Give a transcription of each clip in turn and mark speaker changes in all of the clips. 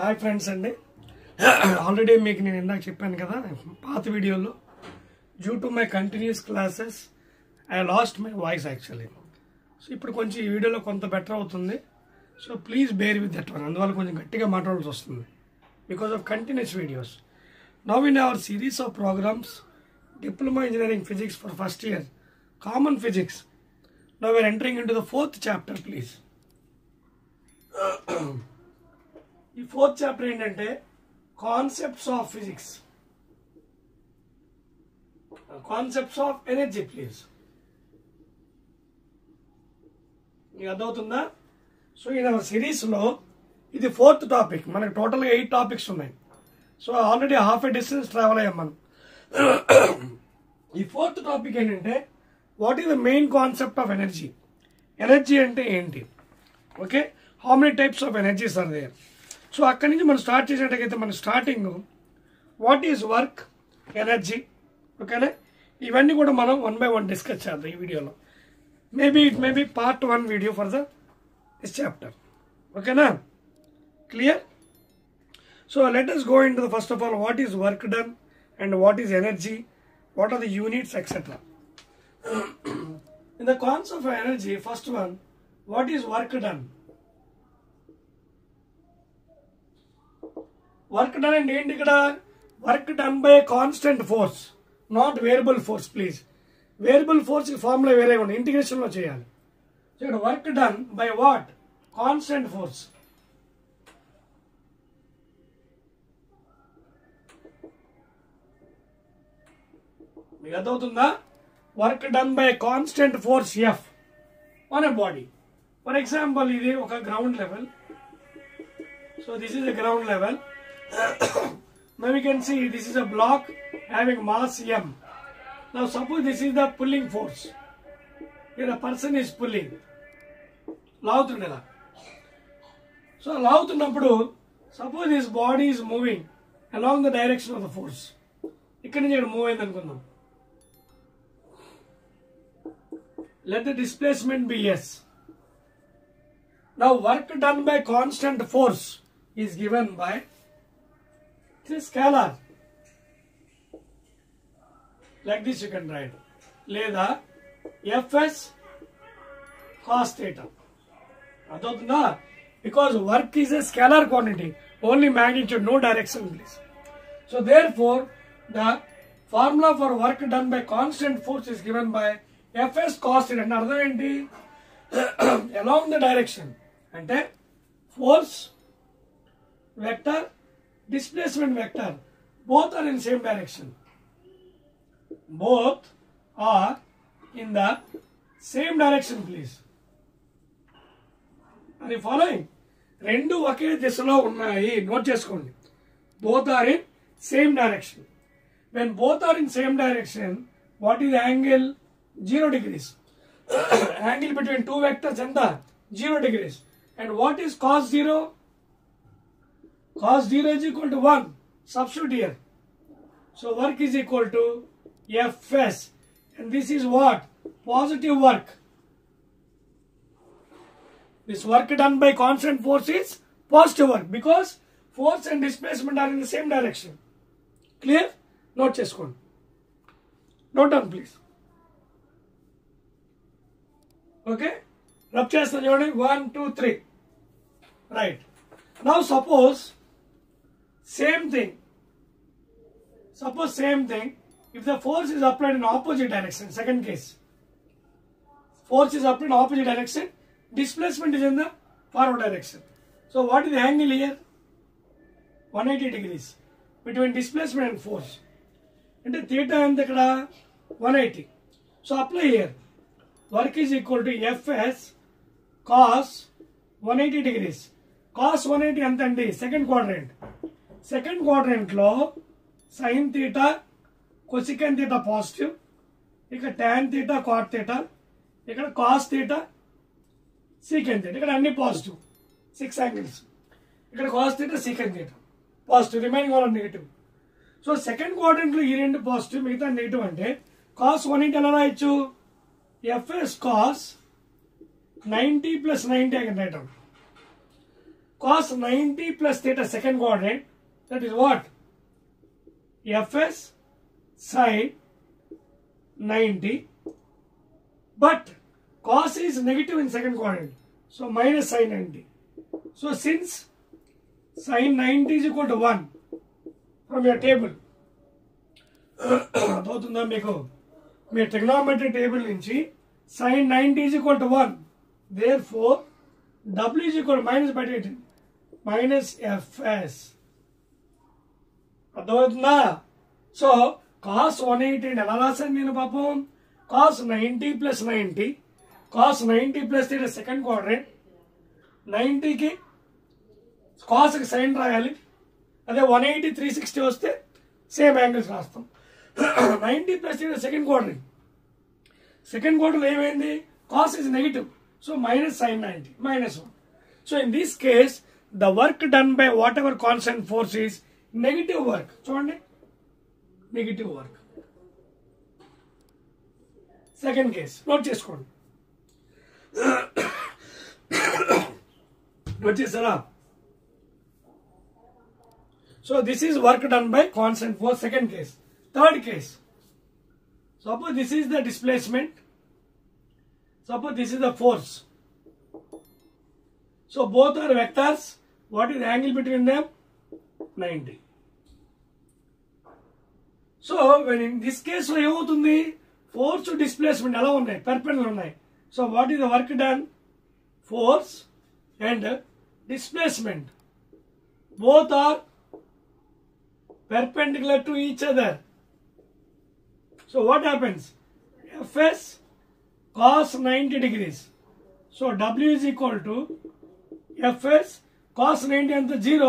Speaker 1: Hi friends అండి. Already మీకు నేను ఇందాక చెప్పాను కదా పాత వీడియోలో, due to my continuous classes I lost my voice actually. So ఇప్పుడు కొంచెం ఈ వీడియోలో కొంత బెటర్ అవుతుంది. So please bear with that one. అందువల్ల కొంచెం గట్టిగా మాట్లాడాల్సి వస్తుంది because of continuous videos. Now in our series of programmes diploma engineering physics for first year common physics. Now we are entering into the 4th chapter please. ఈ 4th chapter ఏంటంటే concepts of physics, concepts of energy please. మీకు అర్థమవుతుందా? So ఈ సిరీస్లో ఇది 4th topic. మనకు టోటల్గా 8 topics ఉన్నాయి. So already half a distance travel అయ్యాం మనం. ఈ 4th టాపిక్ ఏంటంటే what is the main concept of energy. Energy అంటే ఏంటి? Okay, how many types of energies are there. So అక్కడి నుంచి మనం స్టార్ట్ చేసేటట్టయితే మన starting what is work, energy, ఓకేనా? ఇవన్నీ కూడా మనం 1 by 1 డిస్కస్ చేద్దాం ఈ వీడియోలో. Maybe it may be part 1 video for this chapter. ఓకేనా? Clear? So let us go into the first of all what is work done and what is energy, what are the units, etc. In the concept of energy, first one, what is work done? Work done and ఏంటి ఇక్కడ? Work done by constant force, not variable force please. Variable force formula వేరే ఉంది, integration లో చేయాలి. So ఇక్కడ work done by what? Constant force. మీకు అర్థమవుతుందా? Work done by constant force F on a body. For example ఇది ఒక ground level. So this is the ground level. Now we can see this is a block having mass m. Now suppose this is the pulling force. Here a person is pulling. లాగుతుండేలా. So లాగుతున్నప్పుడు suppose his body is moving along the direction of the force. ఇక్కడ నుంచి ఇక్కడ move అయింది అనుకుందాం. Let the displacement be s. Now work done by constant force is given by scalar. Like this you can write. లేదా fs cos theta. అర్థమవుతుందా? Because work is a scalar quantity, only magnitude, no direction please. So therefore the formula for work done by constant force is given by fs cos theta. అంటే అర్థం ఏంటి? along the direction అంటే force vector, displacement vector, both are in same direction. Both are in the same direction please. Are you following? రెండు ఒకే దిశలో ఉన్నాయి, note చేసుకోండి. Both are in same direction. When both are in same direction, what is the angle? 0 degrees. Angle between two vectors ఎంత? 0 degrees. And what is cos 0? Cos 0 is equal to 1. Substitute here. So work is equal to Fs. And this is what? Positive work. This work done by constant force is positive work because force and displacement are in the same direction. Clear? Note చేసుకోండి. Note down please. Okay? Rub చేస్తాను చూడండి. 1, 2, 3. Right. Now suppose same thing. Suppose same thing. If the force is applied in opposite direction, second case. Force is applied in opposite direction. Displacement is in the forward direction. So what is the angle here? 180 degrees between displacement and force. And theta and the 180. So apply here. Work is equal to Fs cos 180 degrees. Cos 180 ఎంత అండి? Second quadrant. Second quadrant లో sine theta, cosecant theta positive, ఇక్కడ tan theta, cot theta, ఇక్కడ cos theta, secant theta, ఇక్కడ అన్ని positive. 6 angles. ఇక్కడ cos theta, secant theta positive, remaining all negative. So second quadrant లో ఈ రెండు పాజిటివ్, మిగతా నెగిటివ్. అంటే కాస్ 180 ఎలా రాయొచ్చు? Fs cos 90 plus 90 I can write down. cos 90 plus theta second quadrant, that is what? Fs sin 90, but cos is negative in second quadrant, so minus sin 90. So since sin 90 is equal to 1 from your table, అవుతుందా మీకు మీ trigonometry table నుంచి sin 90 is equal to 1, therefore w is equal to minus by 18 minus fs. అర్థమవుతుందా? So cos 180 ఎలా రాశాను నేను పాపం? cos 90 plus 90, cos 90 plus theta second quadrant, 90కి cos కి sin రాయాలి, అదే 180 360 వస్తే సేమ్ యాంగిల్స్ రాస్తాం. 90 plus theta second quadrant, second quadrant ఏమైంది? cos is negative, so minus sin 90 minus 1. So in this case the work done by whatever constant force is negative work. చూడండి, negative work. Second case note చేసుకోండి. Note చేస్తారా? So this is work done by constant force. Second case. Third case, suppose this is the displacement, suppose this is the force. So both are vectors. What is the angle between them? 90. So when in this case లో ఏమవుతుంది? Force displacement ఎలా ఉన్నాయి? Perpendicular ఉన్నాయి. So what is the work done? Force and displacement both are perpendicular to each other. So what happens? Fs cos 90 degrees. So W is equal to Fs cos 90 and the 0.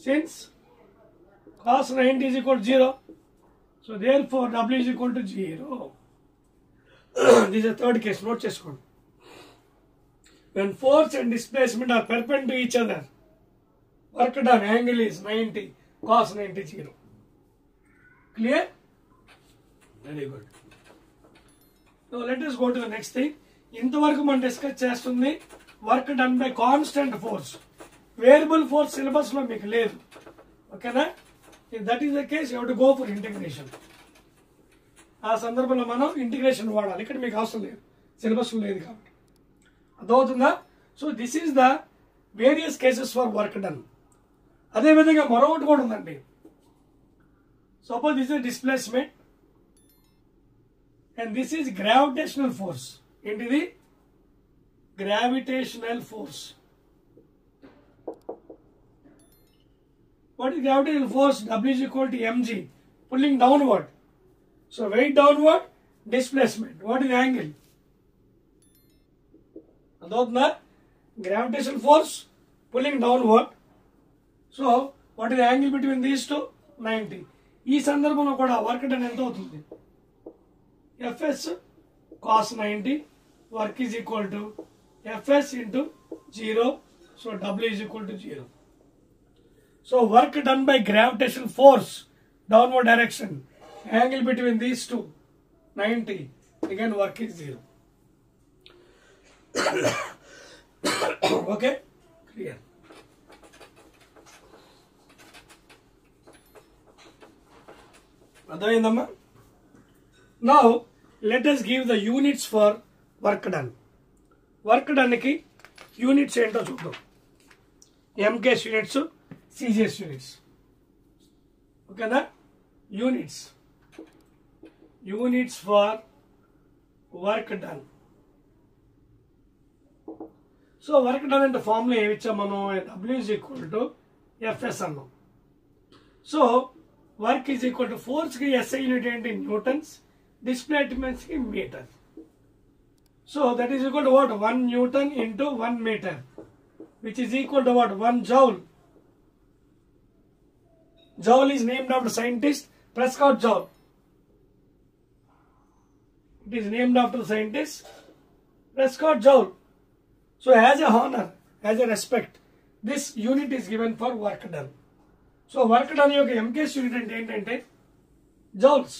Speaker 1: Since cos 90 is equal to 0, so therefore W is equal to 0. This is the third case. Note cheskondi. When force and displacement are perpendicular to each other, work done angle is 90, cos 90 0. Clear? Very good. Now let us go to the next thing. ఇంతవరకు మనం discuss చేస్తుంది work done by constant force. Variable force syllabus లో మీకు లేదు. ఓకేనా? If that is the case you have to go for integration. ఆ సందర్భంలో మనం ఇంటిగ్రేషన్ వాడాలి. ఇక్కడ మీకు అవసరం లేదు, సిలబస్ లేదు కాబట్టి. అర్థమవుతుందా? So this is the various cases for work done. అదేవిధంగా మరొకటి కూడా ఉందండి. Suppose this is displacement and this is gravitational force. ఏంటిది? Gravitational force. What is gravitational force? W is equal to mg, pulling downward. So weight downward, displacement. What is the angle? అదవుతుందా? Gravitational force pulling downward. So what is the angle between these two? 90. ఈ సందర్భంలో కూడా work done ఎంత అవుతుంది? Fs cos 90, work is equal to Fs into 0, so W is equal to 0. So work done by gravitational force, downward direction, angle between these two 90, again work is 0. Okay, clear. అర్థమైందమ్మా? Now let us give the units for work done. Work done ki units ఏంటో చూద్దాం. MKS units, CGS units. ఓకేనా? Units. Units for work done. So work done అంటే formula ఏమి ఇచ్చాం మనం? W is equal to Fs అన్నాం. So work is equal to force ki SI unit ఏంటి? Newtons, displacement in meter. So that is equal to what? 1 Newton into 1 meter, which is equal to what? 1 joule. Joule is named after scientist Prescott Joule. It is named after scientist Prescott Joule. So as a honor, as a respect, this unit is given for work done. So work done యొక్క MKS unit ఏంటంటే joules.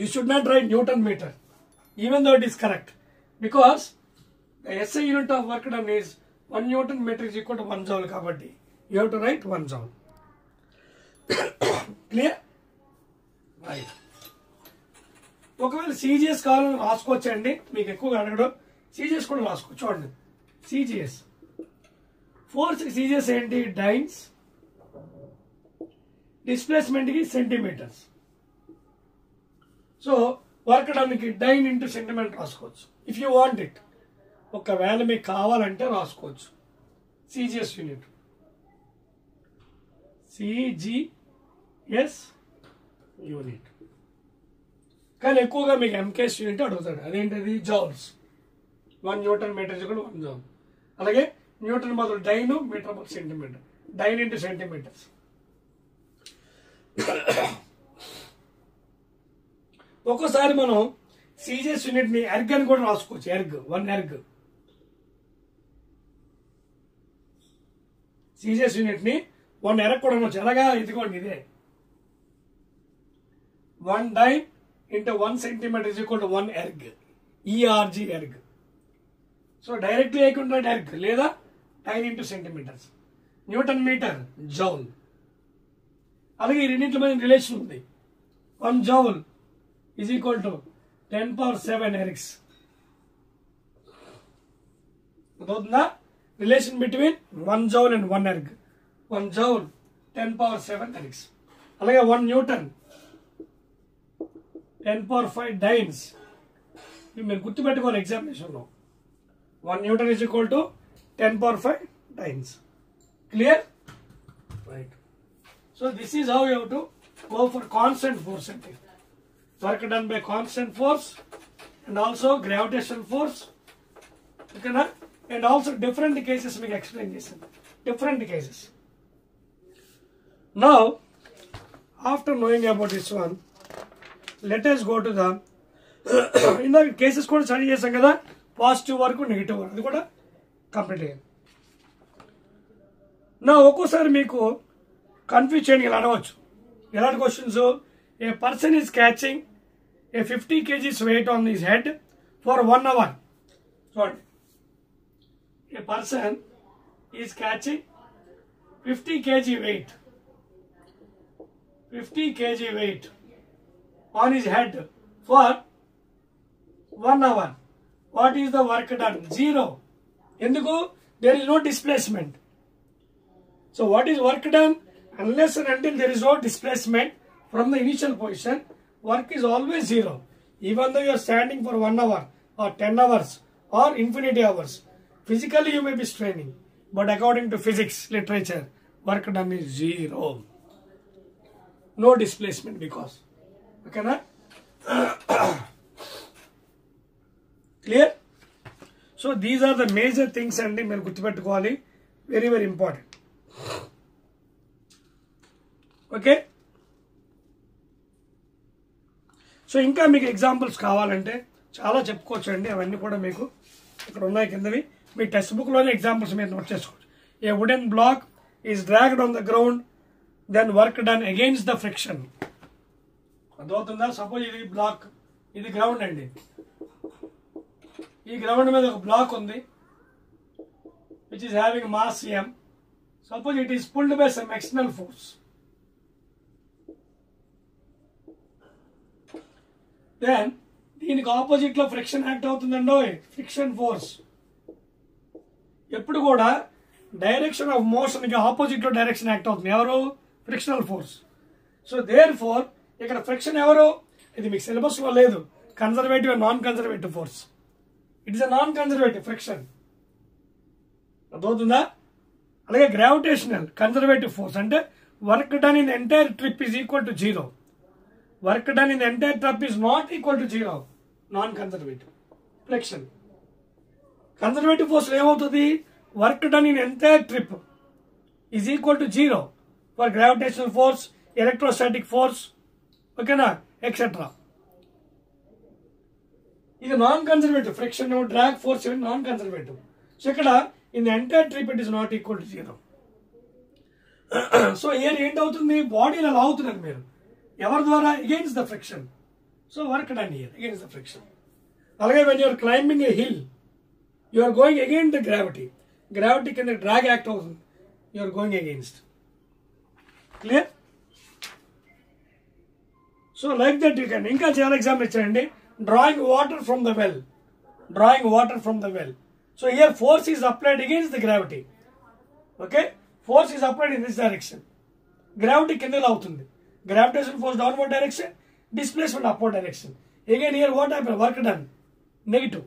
Speaker 1: You should not write Newton meter, even though it is correct, because the SI unit of work done is 1 Newton meter is equal to 1 joule కాబట్టి you have to write 1 joule. Clear? Right. ఒకవేళ CGS కావాలని రాసుకోవచ్చండి, మీకు ఎక్కువగా అడగడం. CGS కూడా రాసుకోవచ్చు. చూడండి, CGS force CGS ఏంటి? డైన్స్, డిస్ప్లేస్మెంట్ కి సెంటీమీటర్స్. సో వర్క్ డన్కి డైన్ ఇంటూ సెంటీమీటర్ రాసుకోవచ్చు ఇఫ్ యూ వాంట్ ఇట్. ఒకవేళ మీకు కావాలంటే రాసుకోవచ్చు CGS యూనిట్, CGS యూనిట్. కానీ ఎక్కువగా మీకు MKS యూనిట్ అడుగుతాడు. అదేంటిది? జౌల్స్. 1 Newton meter కూడా 1 joule. అలాగే న్యూటన్ బదులు డైన్, మీటర్ బదులు సెంటీమీటర్. Dyne into centimetres. ఒక్కోసారి మనం CGS యూనిట్ ని ఎర్గ్ అని కూడా రాసుకోవచ్చు. Erg, 1 erg. CGS యూనిట్ ని 1 erg కూడా అనొచ్చు. ఎలాగా? ఇదిగోండి, ఇదే 1 dyne into 1 centimeter is equal to 1 erg. ERG erg. సో డైరెక్ట్లీ లేకుండా ఎర్గ్ లేదా dyne into centimetres. Newton metre, joule. అలాగే ఈ రెండింటి మధ్య రిలేషన్ ఉంది. 1 joule is equal to 10⁻7 ergs. అర్థమవుతుందా? Relation between 1 joule and 1 erg. 1 joule 10⁻7 ergs. అలాగే 1 Newton 10⁻5 dynes. మీరు గుర్తుపెట్టుకోవాలి ఎగ్జామినేషన్లో. 1 Newton is equal to 10⁻5 dynes. Clear? Right. So this is how you have to go for constant force. Work done by constant force and also gravitational force. Okay, na? And also different cases we explain this. Different cases. Now, after knowing about this one, let us go to the in the cases కూడా study చేసాం కదా, positive వరకు negative వరకు, అది కూడా complete అయ్యింది. నా ఒక్కోసారి మీకు కన్ఫ్యూజ్ చేయడానికి ఇలా అడగవచ్చు. ఎలాంటి questions? A person is catching A 50 kgs weight on his head for 1 hour. చూడండి, a person is catching 50 kg weight, 50 kg weight on his head for 1 hour. What is the work done? 0. ఎందుకు? There is no displacement. So what is work done? Unless and until there is no displacement from the initial position, work is always 0. Even though you are standing for 1 hour or 10 hours or infinity hours, physically you may be straining, but according to physics literature, work done is 0. No displacement because. Okay, na? Clear? So these are the major things and మీరు గుర్తుపెట్టుకోవాలి. Very very important. Okay. So ఇంకా మీకు examples కావాలంటే చాలా చెప్పుకోవచ్చు అండి. అవన్నీ కూడా మీకు ఇక్కడ ఉన్నాయి కిందవి. మీ టెక్స్ట్ బుక్లోనే ఎగ్జాంపుల్స్ మీరు నోట్ చేసుకోవచ్చు. A wooden block is dragged on the ground, then work done against the friction. అర్థమవుతుందా? సపోజ్ ఇది బ్లాక్, ఇది గ్రౌండ్ అండి. ఈ గ్రౌండ్ మీద ఒక బ్లాక్ ఉంది which is having mass m. Suppose it is pulled by some external force. Then దీనికి opposite లో ఫ్రిక్షన్ యాక్ట్ అవుతుందండో, ఫ్రిక్షన్ ఫోర్స్. ఎప్పుడు కూడా డైరెక్షన్ ఆఫ్ మోషన్ కి ఆపోజిట్ లో డైరెక్షన్ యాక్ట్ అవుతుంది. ఎవరు? Frictional force. So therefore ఇక్కడ ఫ్రిక్షన్ ఎవరు? ఇది మీకు సిలబస్ లో లేదు. Conservative and non conservative force. It is a non conservative friction. అర్థమవుతుందా? అలాగే గ్రావిటేషనల్ కన్జర్వేటివ్ ఫోర్స్ అంటే work done in entire trip is equal to 0. Work done in entire trip is not equal to 0. Non conservative friction. Conservative force ఏమవుతుంది? Work done in entire trip is equal to 0 for gravitational force, electrostatic force, ఓకేనా, etcetera. ఇది non conservative friction, drag force ఇవన్నీ non conservative. So ఇక్కడ in the entire trip it is not equal to 0. So ఏంటవుతుంది? బాడీలో లాగుతున్నారు మీరు. ఎవరి ద్వారా? Against the friction. So work done here against the friction. అలాగే when you're climbing a hill, you are going against the gravity. Gravity కింద drag act అవుతుంది, you're going against. Clear? So like that you can. ఇంకా చాలా example ఇచ్చారండి. Drawing water from the well, drawing water from the well. So here force is applied against the gravity. Okay, force is applied in this direction. Gravity కిందలో అవుతుంది. Gravitation force downward direction, displacement upward direction. Again here what happen? Work done negative.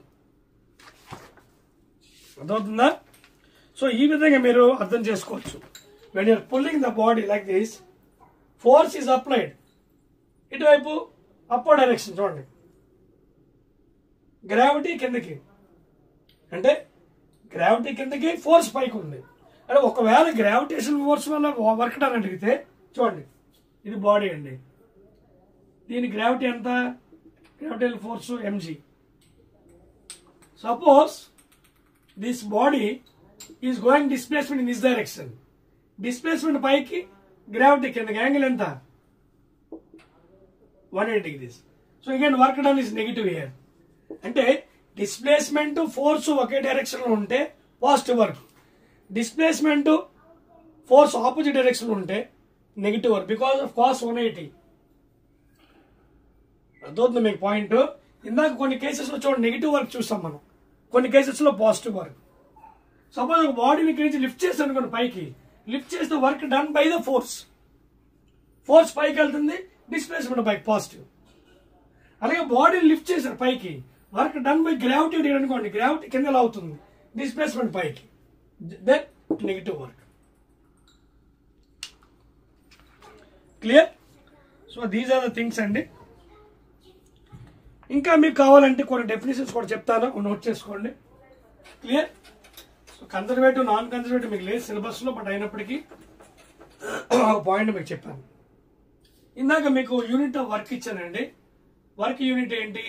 Speaker 1: అర్థమవుతుందా? So ఈ విధంగా మీరు అర్థం చేసుకోవచ్చు. When you're pulling the body like this, force is applied ఇటువైపు upward direction. చూడండి, గ్రావిటీ కిందకి, అంటే గ్రావిటీ కిందకి, ఫోర్స్ పైకి ఉంది. అంటే ఒకవేళ గ్రావిటేషన్ ఫోర్స్ వల్ల వర్క్ డన్ అడిగితే చూడండి, ఇది బాడీ అండి, దీని గ్రావిటీ ఎంత? Gravitation force mg. Suppose this body is going displacement in this direction. Displacement పైకి, గ్రావిటీ కిందకి. యాంగిల్ ఎంత? 180 degrees. So again work done is negative here. అంటే డిస్ప్లేస్మెంట్ ఫోర్స్ ఒకే డైరెక్షన్ లో ఉంటే positive work, displacement force opposite direction ఉంటే negative work, because of cos 180. అర్థమవుతుంది మీకు పాయింట్? ఇందాక కొన్ని కేసెస్ లో చూడండి నెగిటివ్ వర్క్ చూస్తాం మనం, కొన్ని కేసెస్ లో పాజిటివ్ వర్క్. సపోజ్ ఒక బాడీని ఇక్కడి నుంచి లిఫ్ట్ చేస్తాను అనుకోండి పైకి, లిఫ్ట్ చేస్తే work done by the force. Force పైకి వెళ్తుంది, డిస్ప్లేస్మెంట్ పైకి పాజిటివ్. అలాగే బాడీని లిఫ్ట్ చేశారు పైకి, వర్క్ డన్ బై గ్రావిటీ అనుకోండి, గ్రావిటీ కింద ఎలా అవుతుంది? డిస్ప్లేస్మెంట్ పైకి, then negative work. Clear? So these are the things అండి. ఇంకా మీకు కావాలంటే కొన్ని డెఫినేషన్స్ కూడా చెప్తాను, నోట్ చేసుకోండి. Clear? So conservative, non conservative మీకు లేదు సిలబస్లో, బట్ అయినప్పటికీ ఒక పాయింట్ మీకు చెప్పాను. ఇందాక మీకు యూనిట్ ఆఫ్ వర్క్ ఇచ్చానండి. వర్క్ యూనిట్ ఏంటి?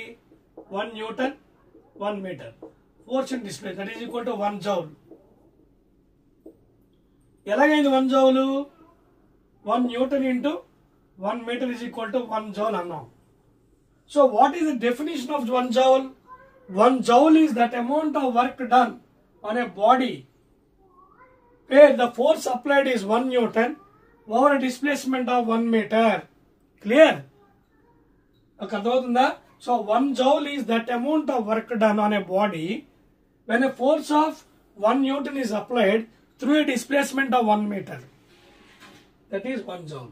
Speaker 1: 1 Newton 1 meter. Force in displacement, that is equal to 1 joule. ఎలాగైంది 1 joule? 1 Newton into 1 meter is equal to 1 joule అన్నాం. So what is the definition of 1 joule? 1 joule is that amount of work done on a body where the force applied is 1 Newton over a displacement of 1 meter. Clear? Okay, అర్థమవుతుందా? So 1 joule is that amount of work done on a body when a force of 1 Newton is applied through a displacement of 1 meter. That is 1 joule.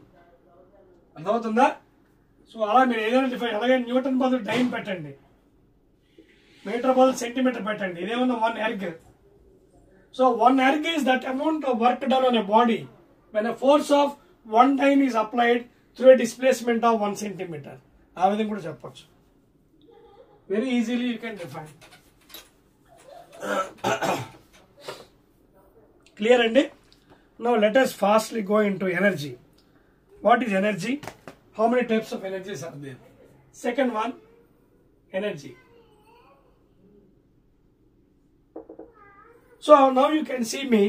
Speaker 1: అర్థమవుతుందా? So అలా మీరు ఏదైనా అలాగే newton బదులు dyne పెట్టండి, metre బదులు centimetre పెట్టండి. ఇదేమన్నా 1 erg. So 1 erg is that amount of work done on a body when a force of 1 dyne is applied through a displacement of 1 centimeter. ఆ విధంగా కూడా చెప్పొచ్చు. Very easily you can define. Clear అండి? Now let us fastly go into energy. What is energy? How many types of energies are there? Second one, energy. So now you can see me,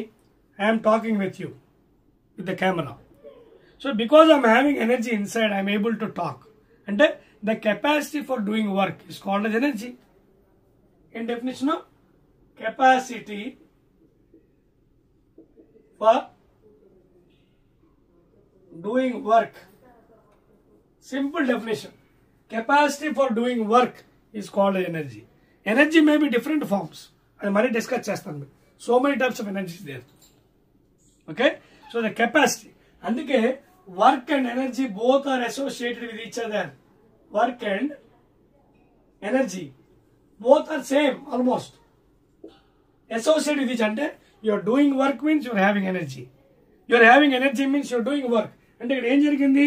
Speaker 1: I am talking with you, with the camera. So because I am having energy inside, I am able to talk. And the capacity for doing work is called as energy. In definition of capacity for doing work. Simple definition. Capacity for doing work is called energy. Energy may be different forms. I mari discuss chestanu. So many types of energy is there. Okay? So the capacity. Andike work and energy both are associated with each other. Work and energy both are same almost. Associated with each other. You are doing work means you are having energy. You are having energy means you are doing work. అంటే ఇక్కడ ఏం జరిగింది?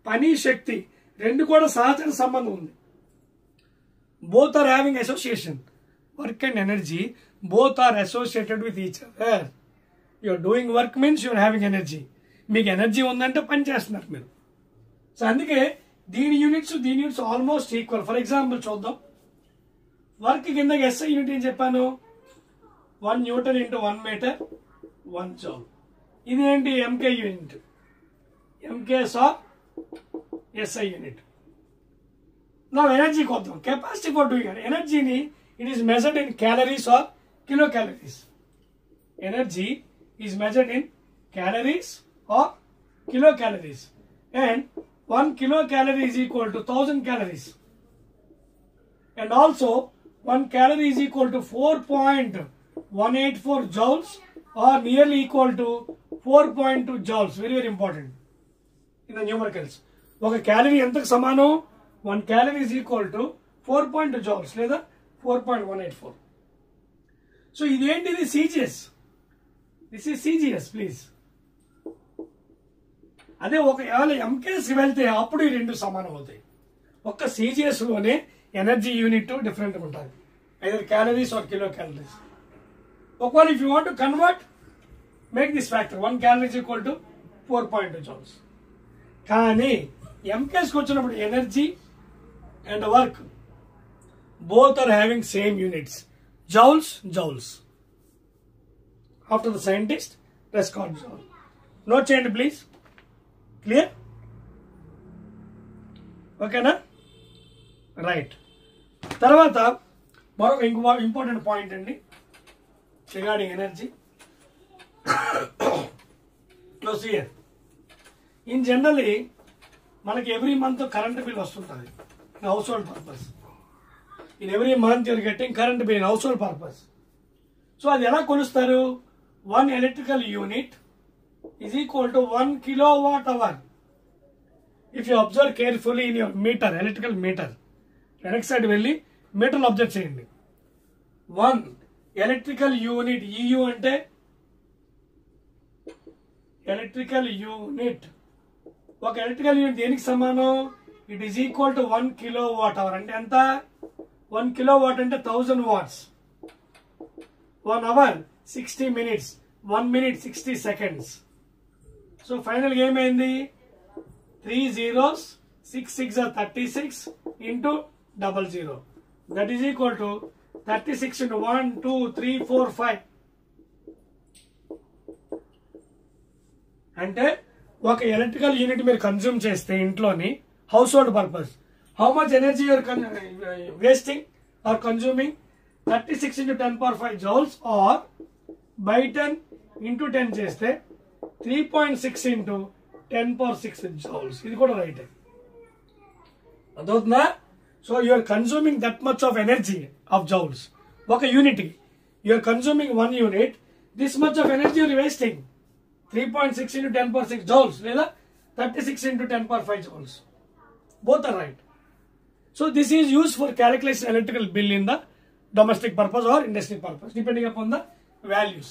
Speaker 1: పని శక్తి రెండు కూడా సహచర సంబంధం ఉంది. Both are having association. Work and energy both are associated with each other. You're doing work means you're having energy. మీకు ఎనర్జీ ఉందంటే పని చేస్తున్నారు మీరు. సో అందుకే దీని units almost equal. For example చూద్దాం. వర్క్ కింద ఎస్ఐ యూనిట్ ఏం చెప్పాను? 1 Newton into 1 meter 1 joule. ఇది ఏంటి? MK unit. MKs of SI unit. Now energy కొద్దాం. Capacity for doing it. Energy ni it is measured in calories or kilocalories. energy is measured in calories or kilocalories, and 1 kilocalorie is equal to 1000 calories, and also 1 calorie is equal to 4.184 joules or nearly equal to 4.2 joules. Very very important in the numericals. ఒక calorie ఎంతకు సమానం? 1 calorie is equal to 4.2 joules లేదా 4.184. So ఇదేంటిది? CGS. This is CGS please. అదే ఒక MKS వెళ్తే అప్పుడు ఈ రెండు సమానం అవుతాయి. ఒక్క CGS లోనే ఎనర్జీ యూనిట్ డిఫరెంట్ ఉంటుంది, either calories or kilo calories. ఒకవేళ if you want to convert, make this factor 1 calorie is equal to 4.2 joules. కానీ MKSకి వచ్చినప్పుడు energy and work both are having same units, joules. After the scientist, record joule. Note change please. Clear? Okay na? Right. తర్వాత మరొక important point అండి regarding energy. In generally మనకి every month current bill వస్తుంటుంది in household purpose. In every month you're getting current bill in household purpose. సో అది ఎలా కొలుస్తారు? 1 electrical unit is equal to 1 kilowatt hour. If you observe carefully in your meter, electrical meter, వెనక్ side వెళ్ళి మీటర్లు observe చేయండి. 1 electrical unit, EU అంటే electrical unit. ఒక ఎలక్ట్రికల్ యూనిట్ దేనికి సమానం? It is equal to 1 kilowatt hour. అంటే ఎంత? 1 kilowatt అంటే 1000 watts. 1 hour 60 minutes, 1 minute 60 seconds. So final గా ఏమైంది? 3 zeros, 6 6 are 36 into 00. That is equal to 36 into 1 2 3 4 5. అంటే ఒక ఎలక్ట్రికల్ యూనిట్ మీరు కన్జ్యూమ్ చేస్తే ఇంట్లోని household purpose, how much energy you're wasting or consuming? 36 into 10 power 5 joules, or by 10 into 10 చేస్తే 3.6 into 10 power 6 joules. ఇది కూడా రైట్. అదవుతుందా? So you are consuming that much of energy of joules. ఒక unit you are consuming 1 unit, this much of energy you're wasting. 3.6 into 10 power 6 joules లేదా 36 into 10 power 5 joules. Both are right. So this is used for calculation electrical bill in the domestic purpose or industrial purpose, depending upon the values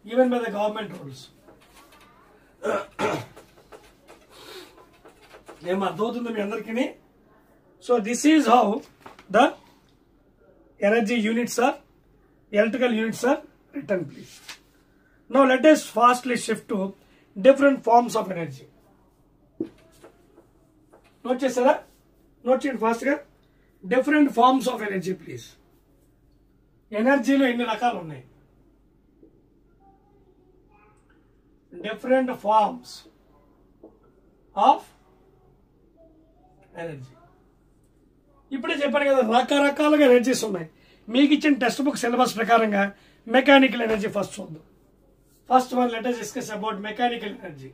Speaker 1: given by the government rules. ఏం అర్థమవుతుంది మీ అందరికీ? So this is how the energy units are, electrical units are written please. Now let us fastly shift to different forms of energy. Note chesara? Note చేయండి fast గా. Different forms of energy please. ఎనర్జీలో ఎన్ని రకాలు ఉన్నాయి? Different forms of energy. ఇప్పుడే చెప్పాను కదా రకరకాలుగా ఎనర్జీస్ ఉన్నాయి. మీకు ఇచ్చిన టెక్స్ట్ బుక్ సిలబస్ ప్రకారంగా మెకానికల్ ఎనర్జీ ఫస్ట్ చూద్దాం. First one, let us discuss about mechanical energy.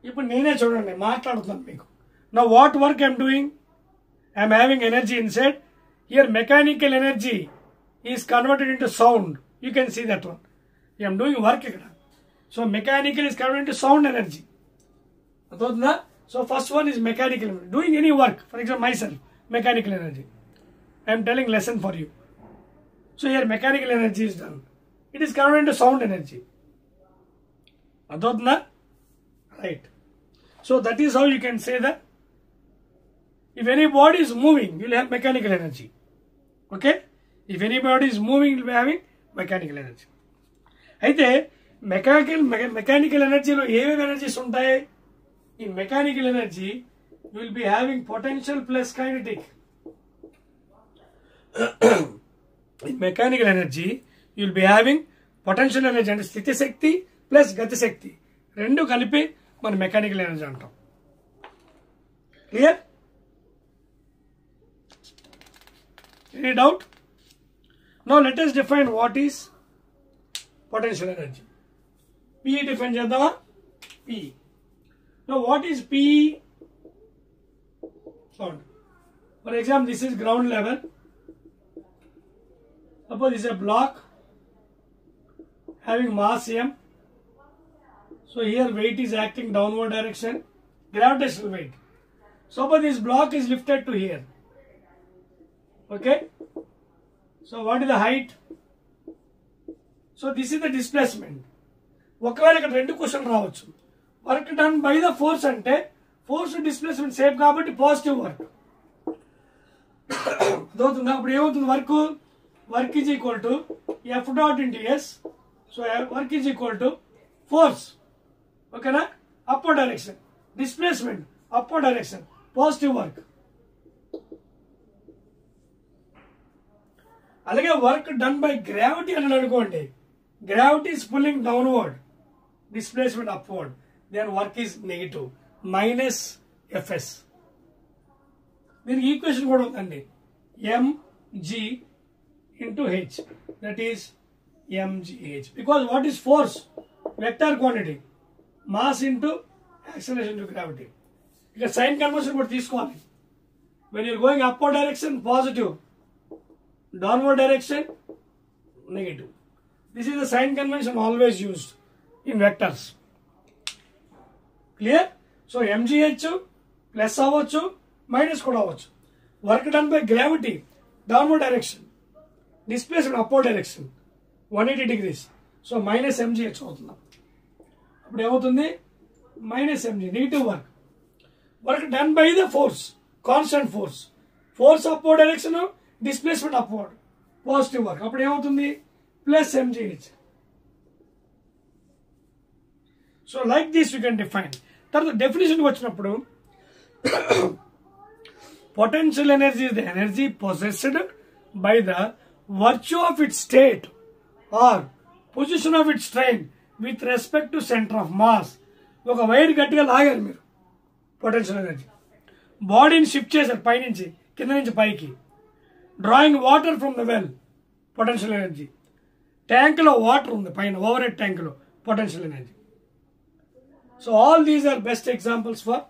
Speaker 1: ఇప్పుడు నేనే చూడండి మాట్లాడుతున్నాను మీకు. Now what work I am doing? I am having energy inside. Here mechanical energy is converted into sound. You can see that one. I am doing work ఇక్కడ. So mechanical is converted into sound energy. అర్థమవుతుందా? So first one is mechanical energy. Doing any work, for example myself, mechanical energy. I am telling lesson for you. So here mechanical energy is done. It is converted into sound energy. Adhodna? Right. So that is how you can say that if any body is moving, you will have mechanical energy. Okay? If any body is moving, you will be having mechanical energy. అయితే mechanical energy లో ఏమేమి energies ఉంటాయి? In mechanical energy, you will be having potential plus kinetic. In mechanical energy, you will be having potential energy అంటే స్థితి శక్తి plus గతి శక్తి రెండు కలిపి మనం మెకానికల్ ఎనర్జీ అంటాం. Clear? Any doubt? Now let us define what is potential energy. P define chedama. P. Now what is P? For example, this is ground level. Suppose this is a block having mass m. So here weight is acting downward direction, gravitational weight. Suppose this block is lifted to here. Okay. So what is the height? So this is the displacement. ఒకవేళ ఇక్కడ రెండు question రావచ్చు. Work done by the force అంటే force displacement same కాబట్టి positive work అవుతుంది. అప్పుడు ఏమవుతుంది? Work is equal to F dot into S. So work is equal to force. ఓకేనా? Upward direction, displacement upward direction, positive work. అలాగే work done by gravity అని అనుకోండి. Gravity is pulling downward, displacement upward, then work is negative, minus FS. దీనికి equation కూడా ఉందండి. MG into H, that is mgh. Because what is force? Vector quantity, mass into acceleration into gravity. ఇక sign conversion కూడా తీసుకోవాలి. When you're going upward direction positive, downward direction negative. This is the sign convention always used in vectors. Clear? So mgh plus avachchu minus kuda avachchu. Work done by gravity downward direction, displacement upward direction 180 degrees. So minus mgh avutunda. Appudu evavutundi? Minus mg, negative work. Work done by the force, constant force. Force upward direction, displacement upward, positive work. అప్పుడు ఏమవుతుంది? Plus mgh. So like this you can define. తర్వాత డెఫినేషన్కి వచ్చినప్పుడు potential energy is the energy possessed by the virtue of it's state or position of it's train with respect to centre of mass. ఒక wire గట్టిగా లాగారు మీరు, potential energy. బాడీని shift చేశారు పైనుంచి కింద నుంచి పైకి. Drawing water from the well, potential energy. ట్యాంక్లో వాటర్ ఉంది పైన, ఓవర్ హెడ్ ట్యాంక్లో, potential energy. So all these are best examples for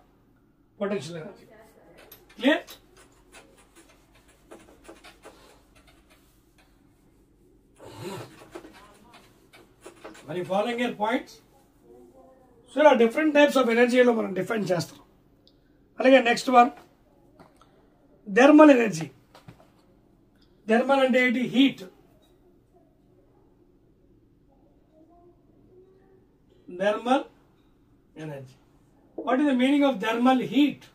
Speaker 1: potential energy. Clear? మరి ఫాలోయింగ్ ఇయర్ పాయింట్స్. సో ఇలా డిఫరెంట్ టైప్స్ ఆఫ్ ఎనర్జీలో మనం డిఫైన్ చేస్తాం. అలాగే next one thermal energy. Thermal అంటే ఏంటి? Heat. Thermal energy. What is the meaning of thermal? Heat.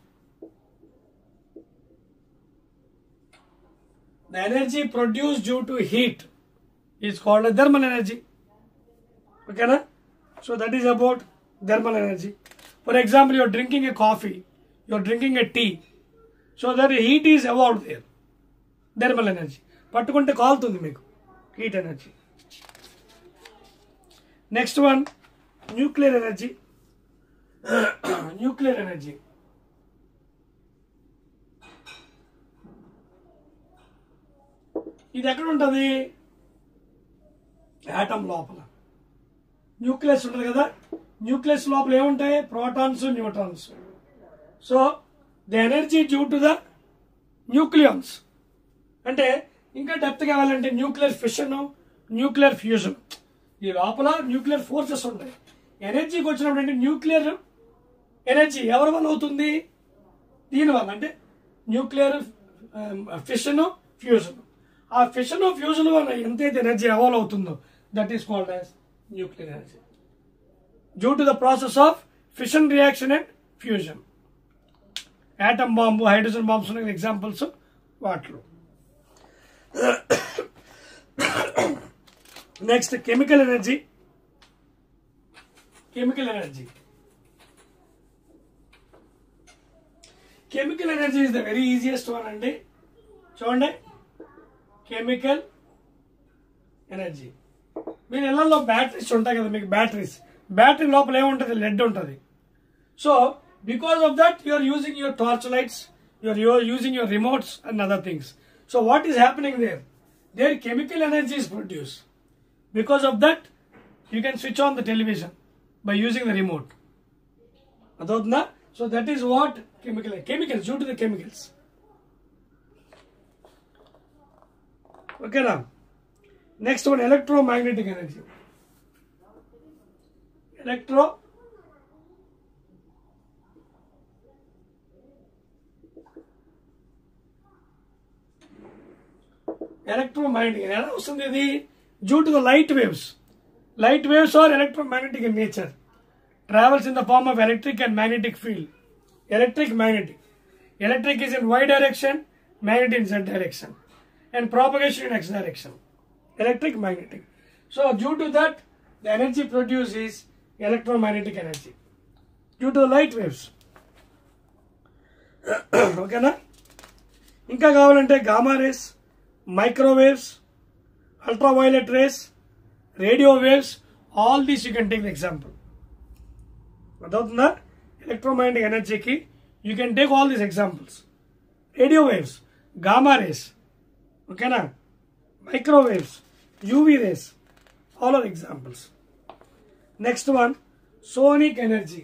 Speaker 1: The energy produced due to heat is called thermal energy. ఓకేనా? So that is about thermal energy. For example, you are drinking a coffee, you are drinking a tea. So that heat is about there. Thermal energy. పట్టుకుంటే కాలుతుంది మీకు, heat energy. Next one nuclear energy. Nuclear energy ఇది ఎక్కడ ఉంటుంది? Atom లోపల nucleus ఉంటుంది కదా. Nucleus లోపల ఏముంటాయి? Protons, neutrons. So the energy due to the nucleons. అంటే ఇంకా డెప్త్ కావాలంటే న్యూక్లియర్ ఫిషన్, న్యూక్లియర్ ఫ్యూజన్. ఈ లోపల న్యూక్లియర్ ఫోర్సెస్ ఉంటాయి. ఎనర్జీకి వచ్చినప్పుడు అంటే న్యూక్లియర్ ఎనర్జీ ఎవరి వల్ల అవుతుంది? దీనివల్ల. అంటే న్యూక్లియర్ ఫిషన్, ఫ్యూజన్. ఆ ఫిషన్, ఫ్యూజన్ వల్ల ఎంతైతే ఎనర్జీ ఎవాల్వ్ అవుతుందో that is called as nuclear energy. Due to the process of fission reaction and fusion. Atom bomb, hydrogen bombs ఉన్న ఎగ్జాంపుల్స్ వాటిలో. Next chemical energy. Chemical energy. Chemical energy is the very easiest one అండి. చూడండి, chemical energy. మీరు ఇళ్లలో batteries ఉంటాయి కదా, మీకు battery లోపల ఏముంటుంది? లెడ్ ఉంటుంది. So because of that you are using your torch lights, you are using your remotes and other things. So what is happening there? Their chemical energy is produced. Because of that, you can switch on the television by using the remote. So that is what chemicals due to the chemicals. Okay now. Next one, electromagnetic energy. Electromagnetic energy due to the light waves. Light waves are electromagnetic in nature. Travels in the form of electric and magnetic field. Electric, magnetic. Electric is in Y direction, magnetic in Z direction, and propagation in X direction. Electric, magnetic. So due to that, the energy produced is electromagnetic energy due to the light waves. Okay na? Inka kavalante gamma rays, microwaves, ultraviolet rays, radio waves, all these you can take the example. Electromagnetic energy ki you can take all these examples. Radio waves, gamma rays, okay na? Microwaves, UV rays, all are examples. Next one, sonic energy.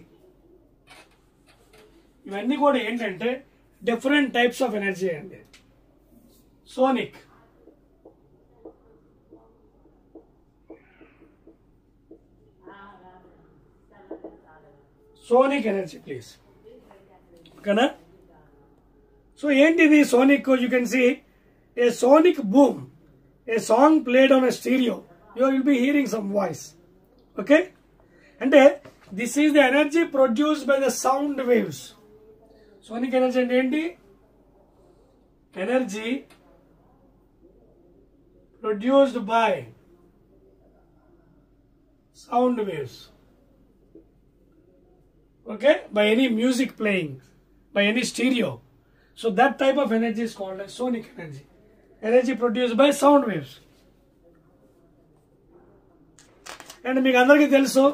Speaker 1: ఇవన్నీ కూడా ఏంటంటే different types of energy అండి. Sonic, sonic energy please. ఓకేనా? So ఏంటిది sonic? You can see a sonic boom, a song played on a stereo, you will be hearing some voice. Okay, అంటే this is the energy produced by the sound waves. Sonic energy అంటే ఏంటి? Energy produced by sound waves. Okay, by any music playing, by any stereo. So that type of energy is called as sonic energy. Energy produced by sound waves. And meeku andariki telusu,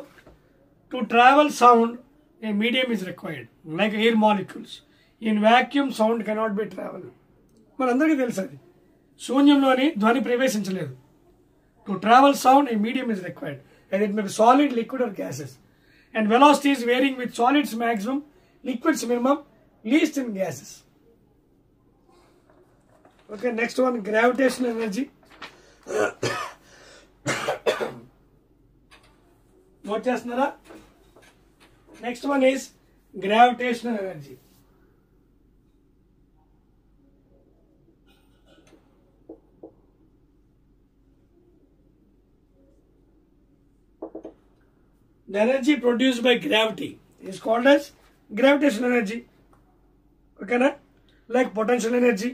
Speaker 1: to travel sound a medium is required, like air molecules. In vacuum sound cannot be traveled. మన అందరికీ తెలుసు అది. శూన్యంలోని ధ్వని ప్రవేశించలేదు. To travel sound a medium is required, and it may be solid, liquid or gases. And velocity is varying with solids maximum, liquids minimum, least in gases. Okay, next one, gravitational energy. Note chestunara? Next one is gravitational energy. The energy produced by gravity is called as gravitational energy. Okay na? Like potential energy.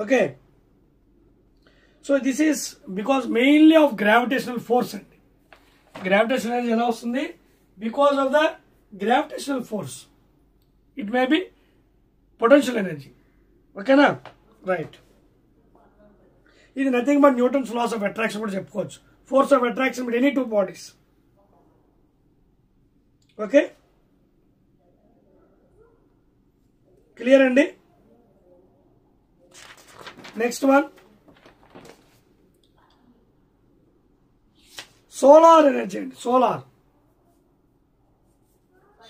Speaker 1: Okay. So this is because mainly of gravitational force. Gravitational energy ఎలా వస్తుంది? Because of the gravitational force. It may be potential energy. Okay na? Right. ఇది nothing but Newton's laws of attraction కూడా చెప్పుకోవచ్చు. Force of attraction with any two bodies. Okay? Clear andi? Next one, solar energy. Solar.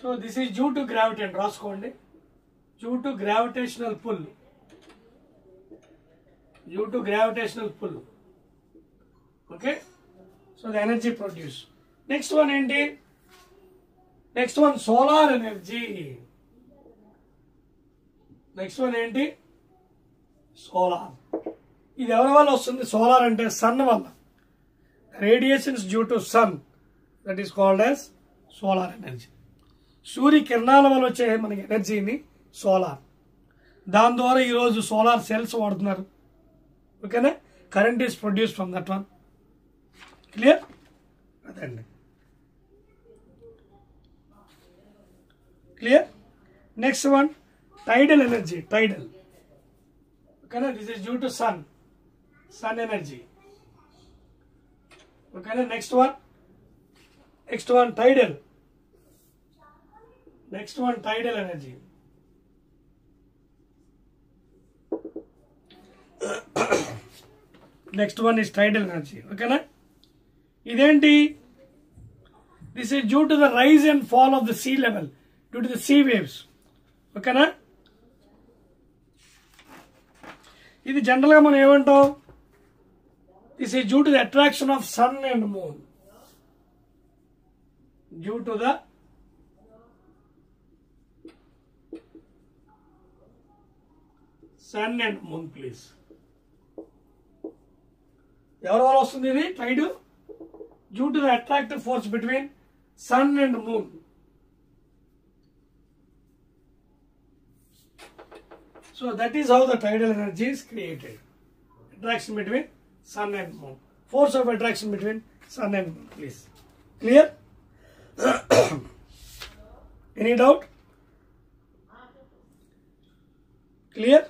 Speaker 1: So this is due to gravity and raskondi. Due to gravitational pull. Due to gravitational pull. Okay? So the energy produced. Next one enti? Next one, solar energy. Next one enti? Solar. ఇది ఎవరి వల్ల వస్తుంది? Solar అంటే sun వల్ల. Radiations due to sun, that is called as solar energy. సూర్య కిరణాల వల్ల వచ్చే మనకి ఎనర్జీని సోలార్. దాని ద్వారా ఈరోజు సోలార్ సెల్స్ వాడుతున్నారు. ఓకేనా? Current is produce from that one. Clear? అదండి. Clear? Next one, tidal energy. Tidal. Okay, this is due to sun energy. Okay, next one tidal. Next one, tidal energy. Next one is tidal energy. ఓకేనా? ఇదేంటి? This is due to the rise and fall of the sea level, due to the sea waves. ఓకేనా? ఇది జనరల్గా మనం ఏమంటాం? This is due to the attraction of sun and moon. Due to the sun and moon. Please, ఎవరి వల్ల వస్తుంది ఇది? Tide due to the attractive force between sun and moon. So that is how the tidal energy is created. Attraction between sun and moon. Force of attraction between sun and moon. Please. Clear? Any doubt? Clear?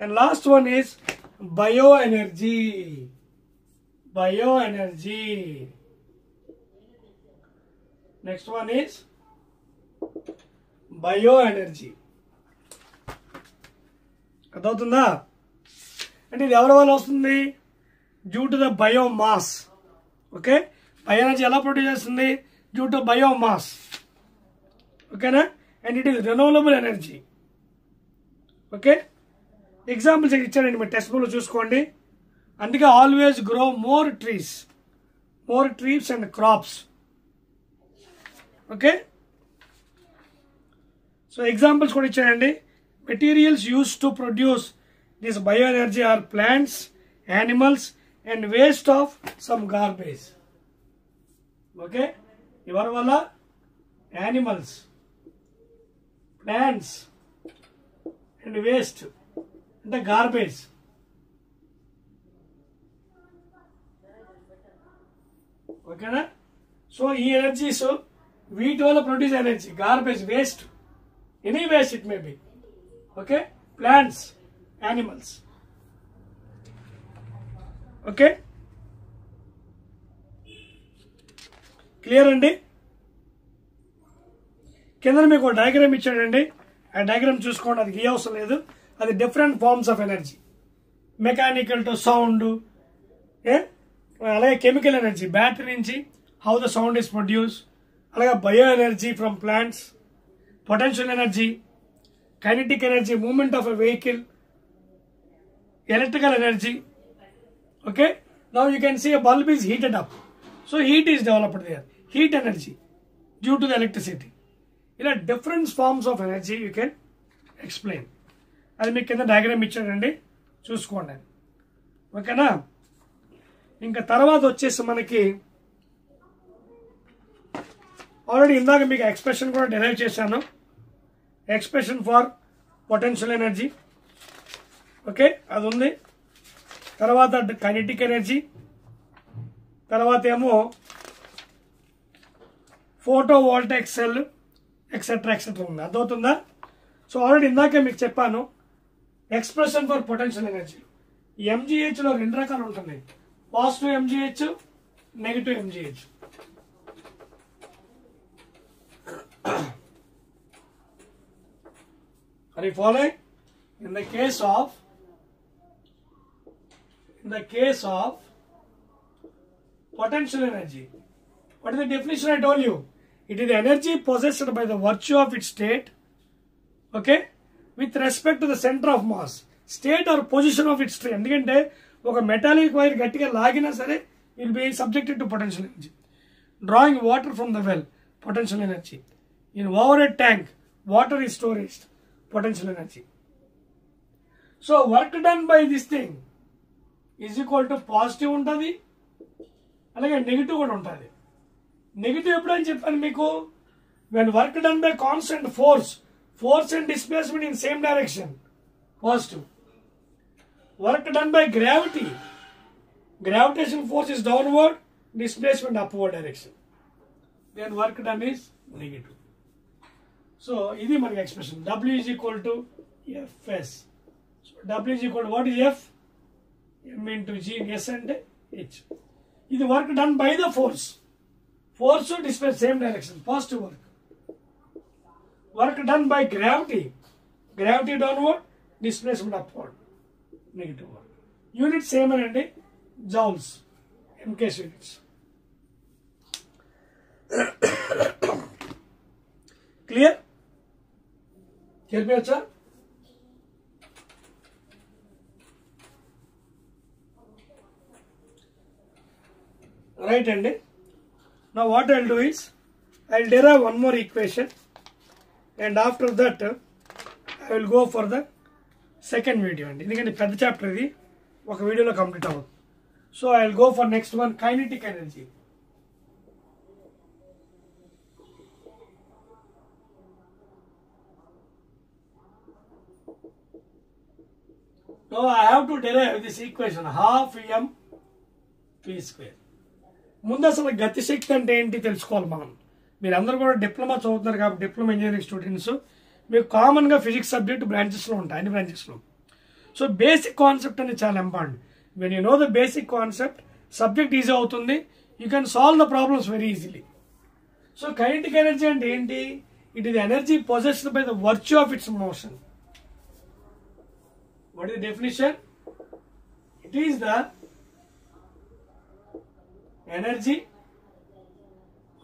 Speaker 1: And last one is bioenergy. Bioenergy. Next one is bioenergy. అర్థమవుతుందా? అంటే ఇది ఎవరి వల్ల వస్తుంది? Due to the biomass. Okay, bioenergy ఎలా produce చేస్తుంది? Due to biomass. ఓకేనా? And it is renewable energy. Okay, examples ఇచ్చానండి, మీరు టెక్స్ట్ బుక్లో చూసుకోండి. అందుకే always grow more trees and crops. Okay, so examples కూడా ఇచ్చానండి. Materials used to produce this bioenergy are plants, animals, and waste of some garbage. Okay, ఎవరి వల్ల? Animals, plants, and waste అంటే garbage. ఓకేనా? సో ఈ ఎనర్జీస్ వీటి వల్ల produce energy, garbage, waste, any waste it may B. Okay, plants, animals. Okay, clear అండి? కింద మీకు ఒక డయాగ్రామ్ ఇచ్చాడండి, ఆ డయాగ్రామ్ చూసుకోండి, అది అవసరం లేదు. అది different forms of energy, mechanical to sound, అలాగే కెమికల్ ఎనర్జీ, బ్యాటరీ నుంచి how the sound is produce, అలాగే bio energy from plants, potential energy, kinetic energy, movement of a vehicle, electrical energy. Okay, now you can see a bulb is heated up, so heat is developed there, heat energy due to the electricity. ఇలా different forms of energy you can explain. అది మీకు కింద diagram ఇచ్చాడండి, చూసుకోండి. ఓకేనా? ఇంకా తర్వాత వచ్చేసి మనకి ఆల్రెడీ ఇందాక మీకు ఎక్స్ప్రెషన్ కూడా డెరైవ్ చేశాను. Expression for potential energy. Okay, అది ఉంది. తర్వాత కైనెటిక్ ఎనర్జీ, తర్వాత ఏమో photo voltaic cell, etcetera etcetera ఉంది. అర్థమవుతుందా? సో ఆల్రెడీ ఇందాకే మీకు చెప్పాను, ఎక్స్ప్రెషన్ ఫర్ పొటెన్షియల్ ఎనర్జీ ఎంజీహెచ్లో 2 రకాలు ఉంటుంది. Positive MGH, negative MGH. Are you following? In the case of potential energy, what is the definition I told you? It is the energy possessed by the virtue of its state, okay, with respect to the center of mass, state or position of its state. ఎందుకంటే ఒక metallic wire గట్టిగా లాగినా సరే it will be subjected to potential energy. Drawing water from the well, potential energy. In overhead tank, water is stored, potential energy. So work done by this thing is equal to positive ఉంటుంది, అలాగే negative కూడా ఉంటుంది. Negative ఎప్పుడని చెప్పాను మీకు? when work done by constant force and displacement in same direction, positive. Work done by gravity, gravitation force is downward, displacement upward direction, then work done is negative. So ఇది మనకి expression. W is equal to Fs. So W is equal to what is F? M into G, S and H. ఇది work done by the force displace same direction, positive work. Work done by gravity downward, displacement upward, negative work. Unit same అండి, joules, MK units. Clear? Help me, sir. Right, and now what I will do is I will derive one more equation, and after that I will go for the second video. And this is chapter is one video complete. So I will go for next one, kinetic energy. Now I have to derive this equation half m v square. ముందు అసలు గతిశక్తి అంటే ఏంటి తెలుసుకోవాలి మనం. మీరందరూ కూడా diploma చదువుతున్నారు కాబట్టి డిప్లొమా ఇంజనీరింగ్ స్టూడెంట్స్ మీకు కామన్గా ఫిజిక్స్ సబ్జెక్ట్ బ్రాంచెస్లో ఉంటాయి, అన్ని బ్రాంచెస్లో. సో బేసిక్ కాన్సెప్ట్ అనేది చాలా important. When you know the basic concept subject easy అవుతుంది, you can solve the problems very easily. So kinetic energy అంటే ఏంటి? It is energy possessed by the virtue of its motion. What is the definition? It is the energy